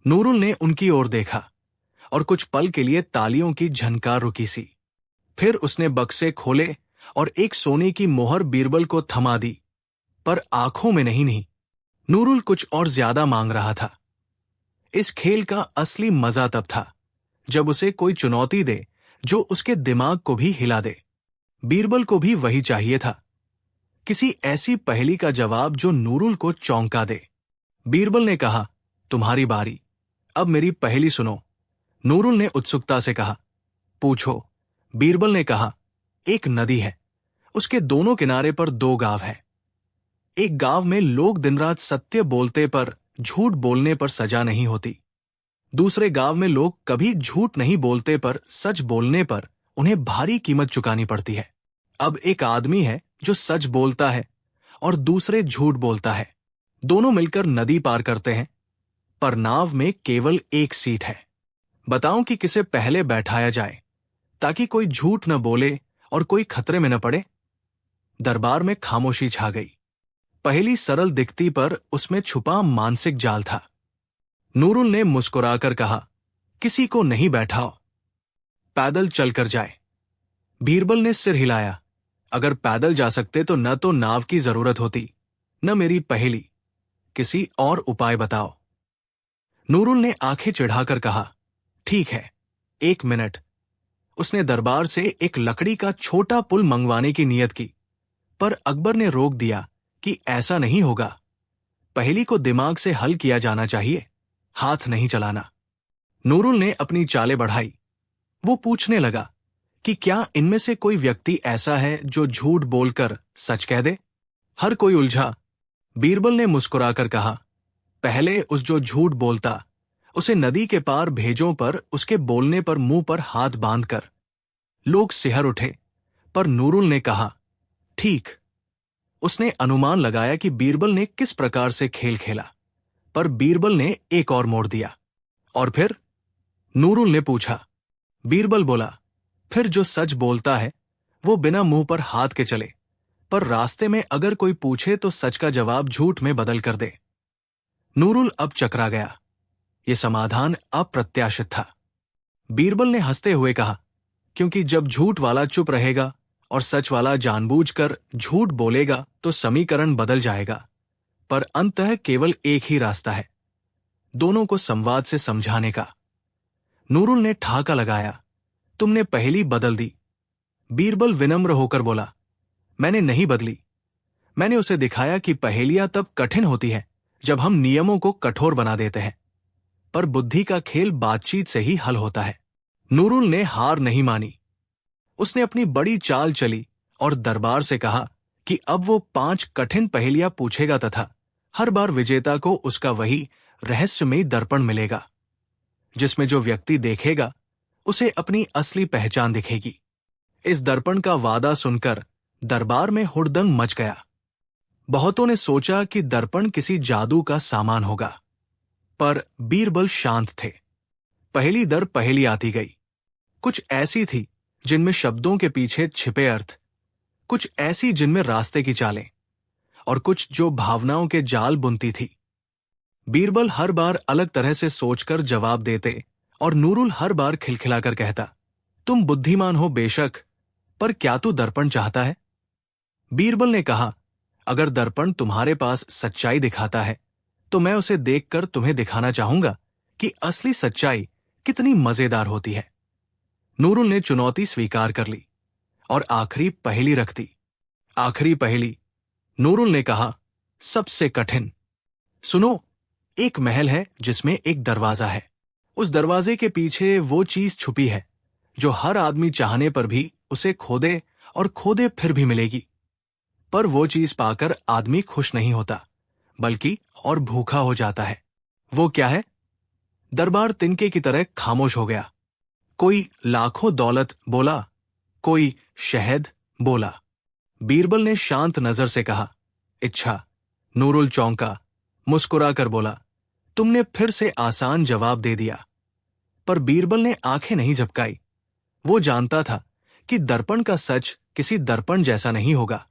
नूरुल ने उनकी ओर देखा और कुछ पल के लिए तालियों की झनकार रुकी सी। फिर उसने बक्से खोले और एक सोने की मोहर बीरबल को थमा दी, पर आंखों में नहीं। नूरुल कुछ और ज्यादा मांग रहा था। इस खेल का असली मजा तब था जब उसे कोई चुनौती दे जो उसके दिमाग को भी हिला दे। बीरबल को भी वही चाहिए था, किसी ऐसी पहेली का जवाब जो नूरुल को चौंका दे। बीरबल ने कहा, तुम्हारी बारी, अब मेरी पहेली सुनो। नूरुल ने उत्सुकता से कहा, पूछो। बीरबल ने कहा, एक नदी है, उसके दोनों किनारे पर 2 गांव हैं। एक गांव में लोग दिन रात सत्य बोलते पर झूठ बोलने पर सजा नहीं होती। दूसरे गांव में लोग कभी झूठ नहीं बोलते पर सच बोलने पर उन्हें भारी कीमत चुकानी पड़ती है। अब एक आदमी है जो सच बोलता है और दूसरे झूठ बोलता है। दोनों मिलकर नदी पार करते हैं, पर नाव में केवल एक सीट है। बताओ कि किसे पहले बैठाया जाए, ताकि कोई झूठ न बोले और कोई खतरे में न पड़े। दरबार में खामोशी छा गई। पहेली सरल दिखती, पर उसमें छुपा मानसिक जाल था। नूरुल ने मुस्कुराकर कहा, किसी को नहीं बैठाओ, पैदल चलकर जाए। बीरबल ने सिर हिलाया, अगर पैदल जा सकते तो नाव की जरूरत होती, न मेरी पहेली। किसी और उपाय बताओ। नूरुल ने आंखें चिढ़ाकर कहा, ठीक है, 1 मिनट। उसने दरबार से एक लकड़ी का छोटा पुल मंगवाने की नीयत की, पर अकबर ने रोक दिया कि ऐसा नहीं होगा। पहेली को दिमाग से हल किया जाना चाहिए, हाथ नहीं चलाना। नूरुल ने अपनी चालें बढ़ाई। वो पूछने लगा कि क्या इनमें से कोई व्यक्ति ऐसा है जो झूठ बोलकर सच कह दे? हर कोई उलझा। बीरबल ने मुस्कुराकर कहा, पहले उस जो झूठ बोलता उसे नदी के पार भेजो, पर उसके बोलने पर मुंह पर हाथ बांधकर। लोग सिहर उठे, पर नूरुल ने कहा, ठीक। उसने अनुमान लगाया कि बीरबल ने किस प्रकार से खेल खेला, पर बीरबल ने एक और मोड़ दिया। और फिर? नूरुल ने पूछा। बीरबल बोला, फिर जो सच बोलता है वो बिना मुंह पर हाथ के चले, पर रास्ते में अगर कोई पूछे तो सच का जवाब झूठ में बदल कर दे। नूरुल अब चकरा गया। ये समाधान अप्रत्याशित था। बीरबल ने हंसते हुए कहा, क्योंकि जब झूठ वाला चुप रहेगा और सच वाला जानबूझकर झूठ बोलेगा तो समीकरण बदल जाएगा, पर अंततः केवल एक ही रास्ता है, दोनों को संवाद से समझाने का। नूरुल ने ठहाका लगाया, तुमने पहेली बदल दी। बीरबल विनम्र होकर बोला, मैंने नहीं बदली। मैंने उसे दिखाया कि पहेलियां तब कठिन होती है जब हम नियमों को कठोर बना देते हैं, पर बुद्धि का खेल बातचीत से ही हल होता है। नूरुल ने हार नहीं मानी। उसने अपनी बड़ी चाल चली और दरबार से कहा कि अब वो 5 कठिन पहेलियां पूछेगा तथा हर बार विजेता को उसका वही रहस्यमयी दर्पण मिलेगा, जिसमें जो व्यक्ति देखेगा उसे अपनी असली पहचान दिखेगी। इस दर्पण का वादा सुनकर दरबार में हुड़दंग मच गया। बहुतों ने सोचा कि दर्पण किसी जादू का सामान होगा, पर बीरबल शांत थे। पहेली दर पहेली आती गई। कुछ ऐसी थी जिनमें शब्दों के पीछे छिपे अर्थ, कुछ ऐसी जिनमें रास्ते की चालें, और कुछ जो भावनाओं के जाल बुनती थी। बीरबल हर बार अलग तरह से सोचकर जवाब देते और नूरुल हर बार खिलखिलाकर कहता, तुम बुद्धिमान हो बेशक, पर क्या तू दर्पण चाहता है? बीरबल ने कहा, अगर दर्पण तुम्हारे पास सच्चाई दिखाता है तो मैं उसे देखकर तुम्हें दिखाना चाहूंगा कि असली सच्चाई कितनी मजेदार होती है। नूरुल ने चुनौती स्वीकार कर ली और आखिरी पहेली रख दी। आखिरी पहेली, नूरुल ने कहा, सबसे कठिन। सुनो, एक महल है जिसमें एक दरवाजा है। उस दरवाजे के पीछे वो चीज छुपी है जो हर आदमी चाहने पर भी उसे खोदे और खोदे फिर भी मिलेगी। पर वो चीज पाकर आदमी खुश नहीं होता, बल्कि और भूखा हो जाता है। वो क्या है? दरबार तिनके की तरह खामोश हो गया। कोई लाखों दौलत बोला, कोई शहद बोला। बीरबल ने शांत नजर से कहा, इच्छा। नूरुल चौंका, मुस्कुराकर बोला, तुमने फिर से आसान जवाब दे दिया। पर बीरबल ने आंखें नहीं झपकाई। वो जानता था कि दर्पण का सच किसी दर्पण जैसा नहीं होगा।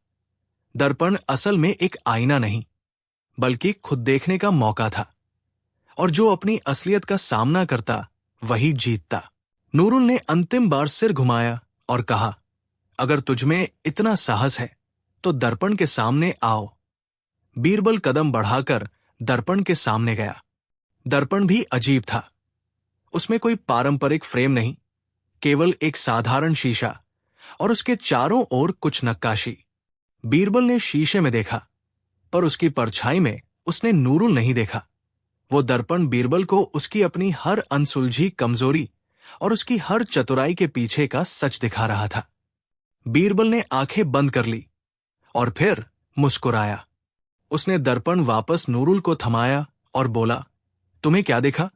दर्पण असल में एक आईना नहीं, बल्कि खुद देखने का मौका था, और जो अपनी असलियत का सामना करता वही जीतता। नूरुल ने अंतिम बार सिर घुमाया और कहा, अगर तुझमें इतना साहस है तो दर्पण के सामने आओ। बीरबल कदम बढ़ाकर दर्पण के सामने गया। दर्पण भी अजीब था। उसमें कोई पारंपरिक फ्रेम नहीं, केवल एक साधारण शीशा, और उसके चारों ओर कुछ नक्काशी। बीरबल ने शीशे में देखा, पर उसकी परछाई में उसने नूरुल नहीं देखा। वो दर्पण बीरबल को उसकी अपनी हर अनसुलझी कमजोरी और उसकी हर चतुराई के पीछे का सच दिखा रहा था। बीरबल ने आंखें बंद कर ली और फिर मुस्कुराया। उसने दर्पण वापस नूरुल को थमाया और बोला, तुम्हें क्या देखा?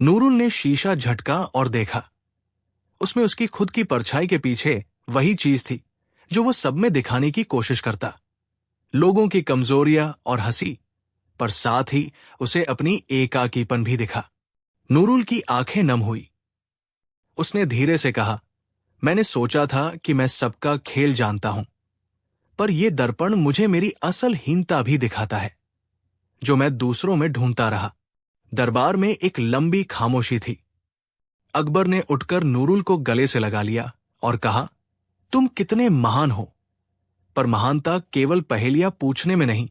नूरुल ने शीशा झटका और देखा। उसमें उसकी खुद की परछाई के पीछे वही चीज थी जो वो सब में दिखाने की कोशिश करता, लोगों की कमजोरियां और हंसी, पर साथ ही उसे अपनी एकाकीपन भी दिखा। नूरुल की आंखें नम हुई। उसने धीरे से कहा, मैंने सोचा था कि मैं सबका खेल जानता हूं, पर यह दर्पण मुझे मेरी असल हीनता भी दिखाता है, जो मैं दूसरों में ढूंढता रहा। दरबार में एक लंबी खामोशी थी। अकबर ने उठकर नूरुल को गले से लगा लिया और कहा, तुम कितने महान हो, पर महानता केवल पहेलियां पूछने में नहीं,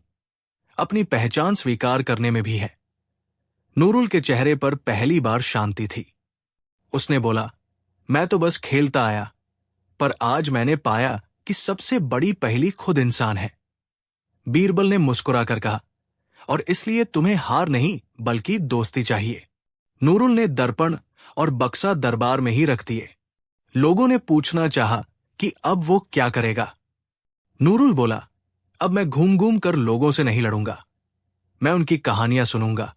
अपनी पहचान स्वीकार करने में भी है। नूरुल के चेहरे पर पहली बार शांति थी। उसने बोला, मैं तो बस खेलता आया, पर आज मैंने पाया कि सबसे बड़ी पहेली खुद इंसान है। बीरबल ने मुस्कुराकर कहा, और इसलिए तुम्हें हार नहीं बल्कि दोस्ती चाहिए। नूरुल ने दर्पण और बक्सा दरबार में ही रख दिए। लोगों ने पूछना चाहा कि अब वो क्या करेगा। नूरुल बोला, अब मैं घूम घूम कर लोगों से नहीं लड़ूंगा। मैं उनकी कहानियां सुनूंगा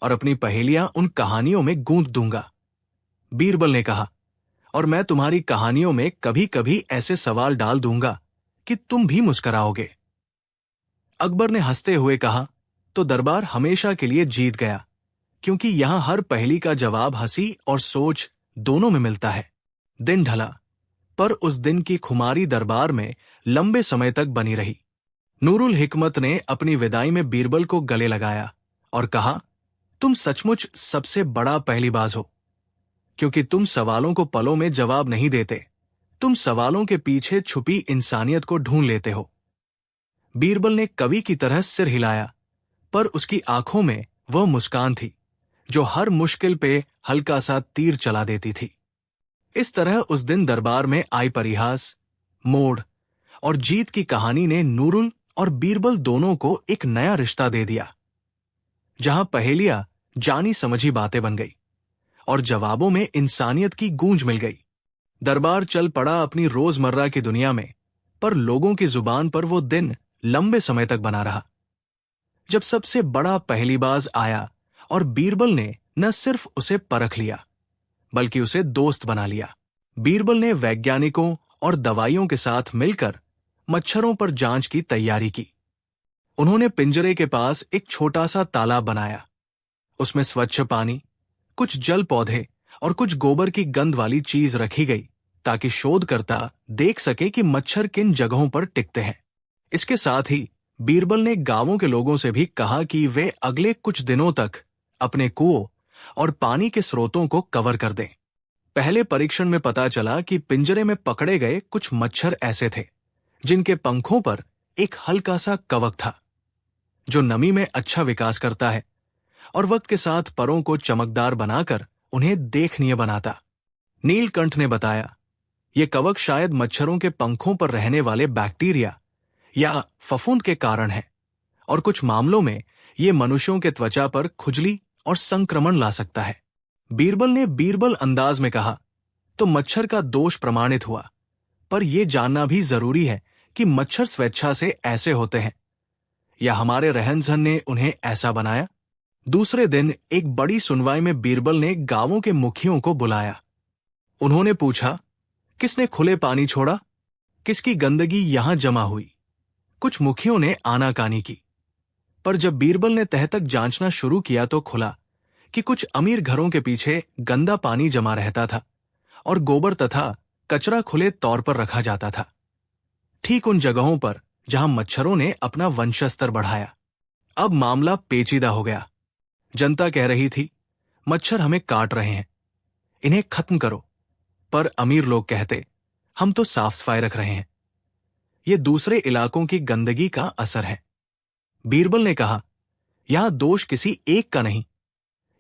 और अपनी पहेलियां उन कहानियों में गूंथ दूंगा। बीरबल ने कहा, और मैं तुम्हारी कहानियों में कभी कभी ऐसे सवाल डाल दूंगा कि तुम भी मुस्कुराओगे। अकबर ने हंसते हुए कहा, तो दरबार हमेशा के लिए जीत गया, क्योंकि यहां हर पहेली का जवाब हंसी और सोच दोनों में मिलता है। दिन ढला, पर उस दिन की खुमारी दरबार में लंबे समय तक बनी रही। नूरुल हिकमत ने अपनी विदाई में बीरबल को गले लगाया और कहा, तुम सचमुच सबसे बड़ा पहेलीबाज हो, क्योंकि तुम सवालों को पलों में जवाब नहीं देते, तुम सवालों के पीछे छुपी इंसानियत को ढूंढ लेते हो। बीरबल ने कवि की तरह सिर हिलाया, पर उसकी आंखों में वह मुस्कान थी जो हर मुश्किल पे हल्का सा तीर चला देती थी। इस तरह उस दिन दरबार में आई परिहास, मोड़ और जीत की कहानी ने नूरुल और बीरबल दोनों को एक नया रिश्ता दे दिया, जहां पहेलियां जानी समझी बातें बन गई और जवाबों में इंसानियत की गूंज मिल गई। दरबार चल पड़ा अपनी रोजमर्रा की दुनिया में, पर लोगों की जुबान पर वो दिन लंबे समय तक बना रहा, जब सबसे बड़ा पहेलीबाज आया और बीरबल ने न सिर्फ उसे परख लिया, बल्कि उसे दोस्त बना लिया। बीरबल ने वैज्ञानिकों और दवाइयों के साथ मिलकर मच्छरों पर जांच की तैयारी की। उन्होंने पिंजरे के पास एक छोटा सा तालाब बनाया। उसमें स्वच्छ पानी, कुछ जल पौधे और कुछ गोबर की गंध वाली चीज रखी गई, ताकि शोधकर्ता देख सके कि मच्छर किन जगहों पर टिकते हैं। इसके साथ ही बीरबल ने गांवों के लोगों से भी कहा कि वे अगले कुछ दिनों तक अपने कुओं और पानी के स्रोतों को कवर कर दें। पहले परीक्षण में पता चला कि पिंजरे में पकड़े गए कुछ मच्छर ऐसे थे जिनके पंखों पर एक हल्का सा कवक था, जो नमी में अच्छा विकास करता है और वक्त के साथ परों को चमकदार बनाकर उन्हें देखनीय बनाता। नीलकंठ ने बताया, ये कवक शायद मच्छरों के पंखों पर रहने वाले बैक्टीरिया या फफूंद के कारण है, और कुछ मामलों में ये मनुष्यों के त्वचा पर खुजली और संक्रमण ला सकता है। बीरबल ने बीरबल अंदाज में कहा, तो मच्छर का दोष प्रमाणित हुआ, पर यह जानना भी जरूरी है कि मच्छर स्वेच्छा से ऐसे होते हैं या हमारे रहन सहन ने उन्हें ऐसा बनाया। दूसरे दिन एक बड़ी सुनवाई में बीरबल ने गांवों के मुखियों को बुलाया। उन्होंने पूछा, किसने खुले पानी छोड़ा, किसकी गंदगी यहां जमा हुई। कुछ मुखियों ने आनाकानी की, पर जब बीरबल ने तह तक जांचना शुरू किया तो खुला कि कुछ अमीर घरों के पीछे गंदा पानी जमा रहता था और गोबर तथा कचरा खुले तौर पर रखा जाता था, ठीक उन जगहों पर जहां मच्छरों ने अपना वंशस्तर बढ़ाया। अब मामला पेचीदा हो गया। जनता कह रही थी, मच्छर हमें काट रहे हैं, इन्हें खत्म करो, पर अमीर लोग कहते, हम तो साफ सफाई रख रहे हैं, ये दूसरे इलाकों की गंदगी का असर है। बीरबल ने कहा, यहां दोष किसी एक का नहीं,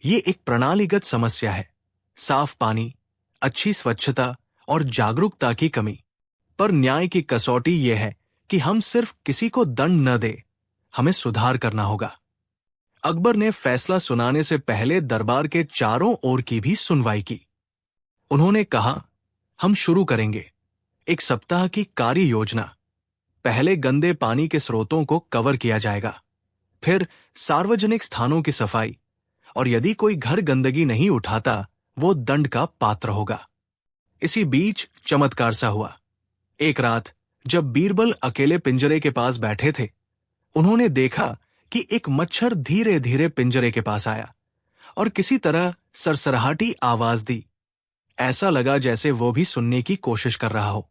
ये एक प्रणालीगत समस्या है। साफ पानी, अच्छी स्वच्छता और जागरूकता की कमी। पर न्याय की कसौटी यह है कि हम सिर्फ किसी को दंड न दे, हमें सुधार करना होगा। अकबर ने फैसला सुनाने से पहले दरबार के चारों ओर की भी सुनवाई की। उन्होंने कहा, हम शुरू करेंगे एक सप्ताह की कार्य योजना। पहले गंदे पानी के स्रोतों को कवर किया जाएगा, फिर सार्वजनिक स्थानों की सफाई, और यदि कोई घर गंदगी नहीं उठाता वो दंड का पात्र होगा। इसी बीच चमत्कार सा हुआ। एक रात जब बीरबल अकेले पिंजरे के पास बैठे थे, उन्होंने देखा कि एक मच्छर धीरे धीरे पिंजरे के पास आया और किसी तरह सरसराहटी आवाज दी। ऐसा लगा जैसे वो भी सुनने की कोशिश कर रहा हो।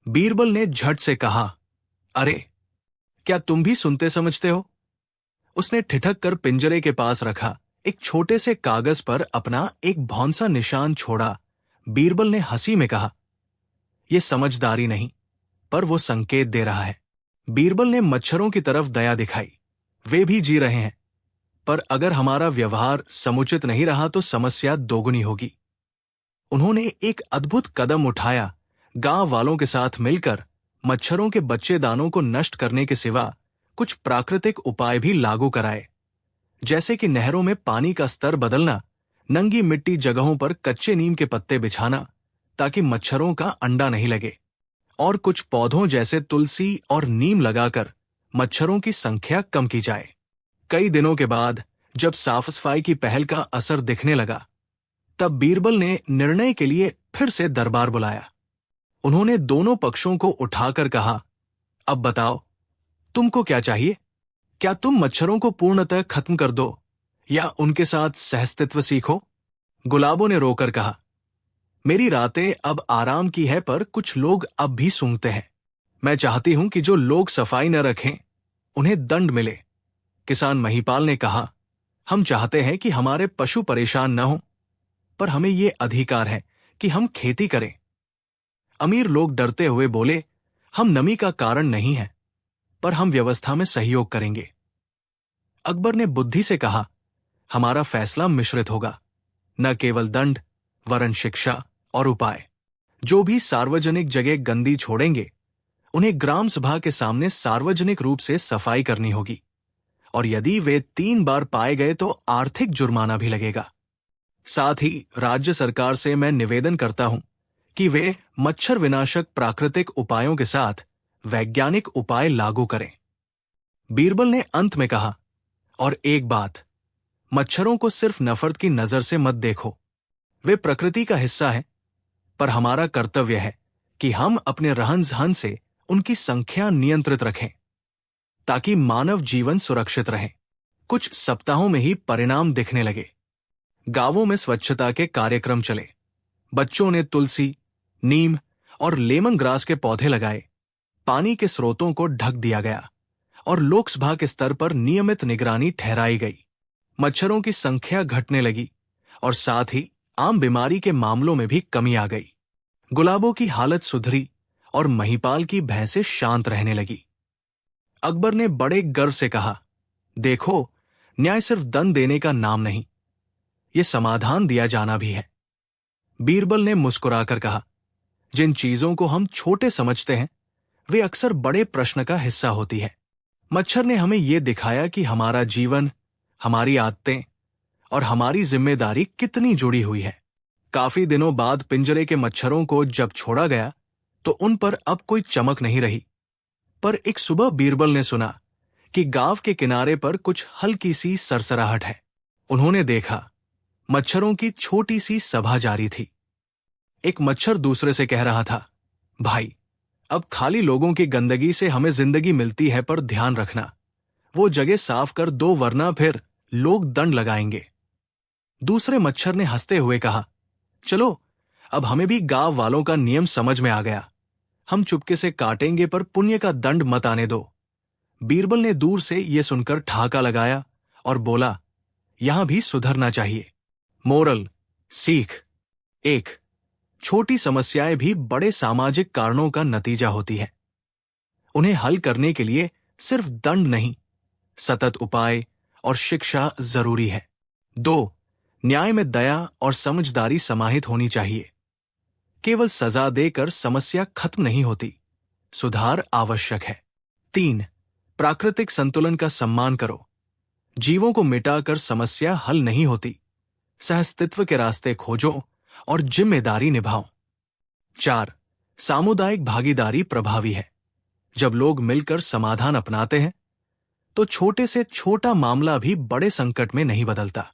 बीरबल ने झट से कहा, अरे, क्या तुम भी सुनते समझते हो? उसने ठिठक कर पिंजरे के पास रखा एक छोटे से कागज पर अपना एक भौंसा निशान छोड़ा। बीरबल ने हंसी में कहा, यह समझदारी नहीं, पर वो संकेत दे रहा है। बीरबल ने मच्छरों की तरफ दया दिखाई। वे भी जी रहे हैं, पर अगर हमारा व्यवहार समुचित नहीं रहा तो समस्या दोगुनी होगी। उन्होंने एक अद्भुत कदम उठाया। गांव वालों के साथ मिलकर मच्छरों के बच्चेदानों को नष्ट करने के सिवा कुछ प्राकृतिक उपाय भी लागू कराए, जैसे कि नहरों में पानी का स्तर बदलना, नंगी मिट्टी जगहों पर कच्चे नीम के पत्ते बिछाना ताकि मच्छरों का अंडा नहीं लगे, और कुछ पौधों जैसे तुलसी और नीम लगाकर मच्छरों की संख्या कम की जाए। कई दिनों के बाद जब साफ सफाई की पहल का असर दिखने लगा, तब बीरबल ने निर्णय के लिए फिर से दरबार बुलाया। उन्होंने दोनों पक्षों को उठाकर कहा, अब बताओ, तुमको क्या चाहिए? क्या तुम मच्छरों को पूर्णतः खत्म कर दो या उनके साथ सहस्तित्व सीखो? गुलाबों ने रोकर कहा, मेरी रातें अब आराम की है, पर कुछ लोग अब भी सूंघते हैं। मैं चाहती हूं कि जो लोग सफाई न रखें उन्हें दंड मिले। किसान महिपाल ने कहा, हम चाहते हैं कि हमारे पशु परेशान न हों, पर हमें ये अधिकार है कि हम खेती करें। अमीर लोग डरते हुए बोले, हम नमी का कारण नहीं हैं, पर हम व्यवस्था में सहयोग करेंगे। अकबर ने बुद्धि से कहा, हमारा फैसला मिश्रित होगा, न केवल दंड वरन शिक्षा और उपाय। जो भी सार्वजनिक जगह गंदी छोड़ेंगे उन्हें ग्राम सभा के सामने सार्वजनिक रूप से सफाई करनी होगी, और यदि वे 3 बार पाए गए तो आर्थिक जुर्माना भी लगेगा। साथ ही राज्य सरकार से मैं निवेदन करता हूं कि वे मच्छर विनाशक प्राकृतिक उपायों के साथ वैज्ञानिक उपाय लागू करें। बीरबल ने अंत में कहा, और एक बात, मच्छरों को सिर्फ नफरत की नजर से मत देखो। वे प्रकृति का हिस्सा है, पर हमारा कर्तव्य है कि हम अपने रहन सहन से उनकी संख्या नियंत्रित रखें ताकि मानव जीवन सुरक्षित रहे। कुछ सप्ताहों में ही परिणाम दिखने लगे। गांवों में स्वच्छता के कार्यक्रम चले। बच्चों ने तुलसी, नीम और लेमन ग्रास के पौधे लगाए। पानी के स्रोतों को ढक दिया गया और लोकसभा के स्तर पर नियमित निगरानी ठहराई गई। मच्छरों की संख्या घटने लगी और साथ ही आम बीमारी के मामलों में भी कमी आ गई। गुलाबों की हालत सुधरी और महिपाल की भैंसें शांत रहने लगी। अकबर ने बड़े गर्व से कहा, देखो, न्याय सिर्फ दंड देने का नाम नहीं, ये समाधान दिया जाना भी है। बीरबल ने मुस्कुराकर कहा, जिन चीजों को हम छोटे समझते हैं वे अक्सर बड़े प्रश्न का हिस्सा होती है। मच्छर ने हमें ये दिखाया कि हमारा जीवन, हमारी आदतें और हमारी जिम्मेदारी कितनी जुड़ी हुई है। काफी दिनों बाद पिंजरे के मच्छरों को जब छोड़ा गया तो उन पर अब कोई चमक नहीं रही। पर एक सुबह बीरबल ने सुना कि गांव के किनारे पर कुछ हल्की सी सरसराहट है। उन्होंने देखा, मच्छरों की छोटी सी सभा जारी थी। एक मच्छर दूसरे से कह रहा था, भाई, अब खाली लोगों की गंदगी से हमें जिंदगी मिलती है, पर ध्यान रखना, वो जगह साफ कर दो वरना फिर लोग दंड लगाएंगे। दूसरे मच्छर ने हंसते हुए कहा, चलो, अब हमें भी गांव वालों का नियम समझ में आ गया। हम चुपके से काटेंगे पर पुण्य का दंड मत आने दो। बीरबल ने दूर से यह सुनकर ठहाका लगाया और बोला, यहां भी सुधरना चाहिए। मोरल, सीख, 1, छोटी समस्याएं भी बड़े सामाजिक कारणों का नतीजा होती है। उन्हें हल करने के लिए सिर्फ दंड नहीं, सतत उपाय और शिक्षा जरूरी है। 2, न्याय में दया और समझदारी समाहित होनी चाहिए। केवल सजा देकर समस्या खत्म नहीं होती, सुधार आवश्यक है। 3, प्राकृतिक संतुलन का सम्मान करो। जीवों को मिटाकर समस्या हल नहीं होती। सहअस्तित्व के रास्ते खोजो और जिम्मेदारी निभाओ। 4, सामुदायिक भागीदारी प्रभावी है। जब लोग मिलकर समाधान अपनाते हैं तो छोटे से छोटा मामला भी बड़े संकट में नहीं बदलता।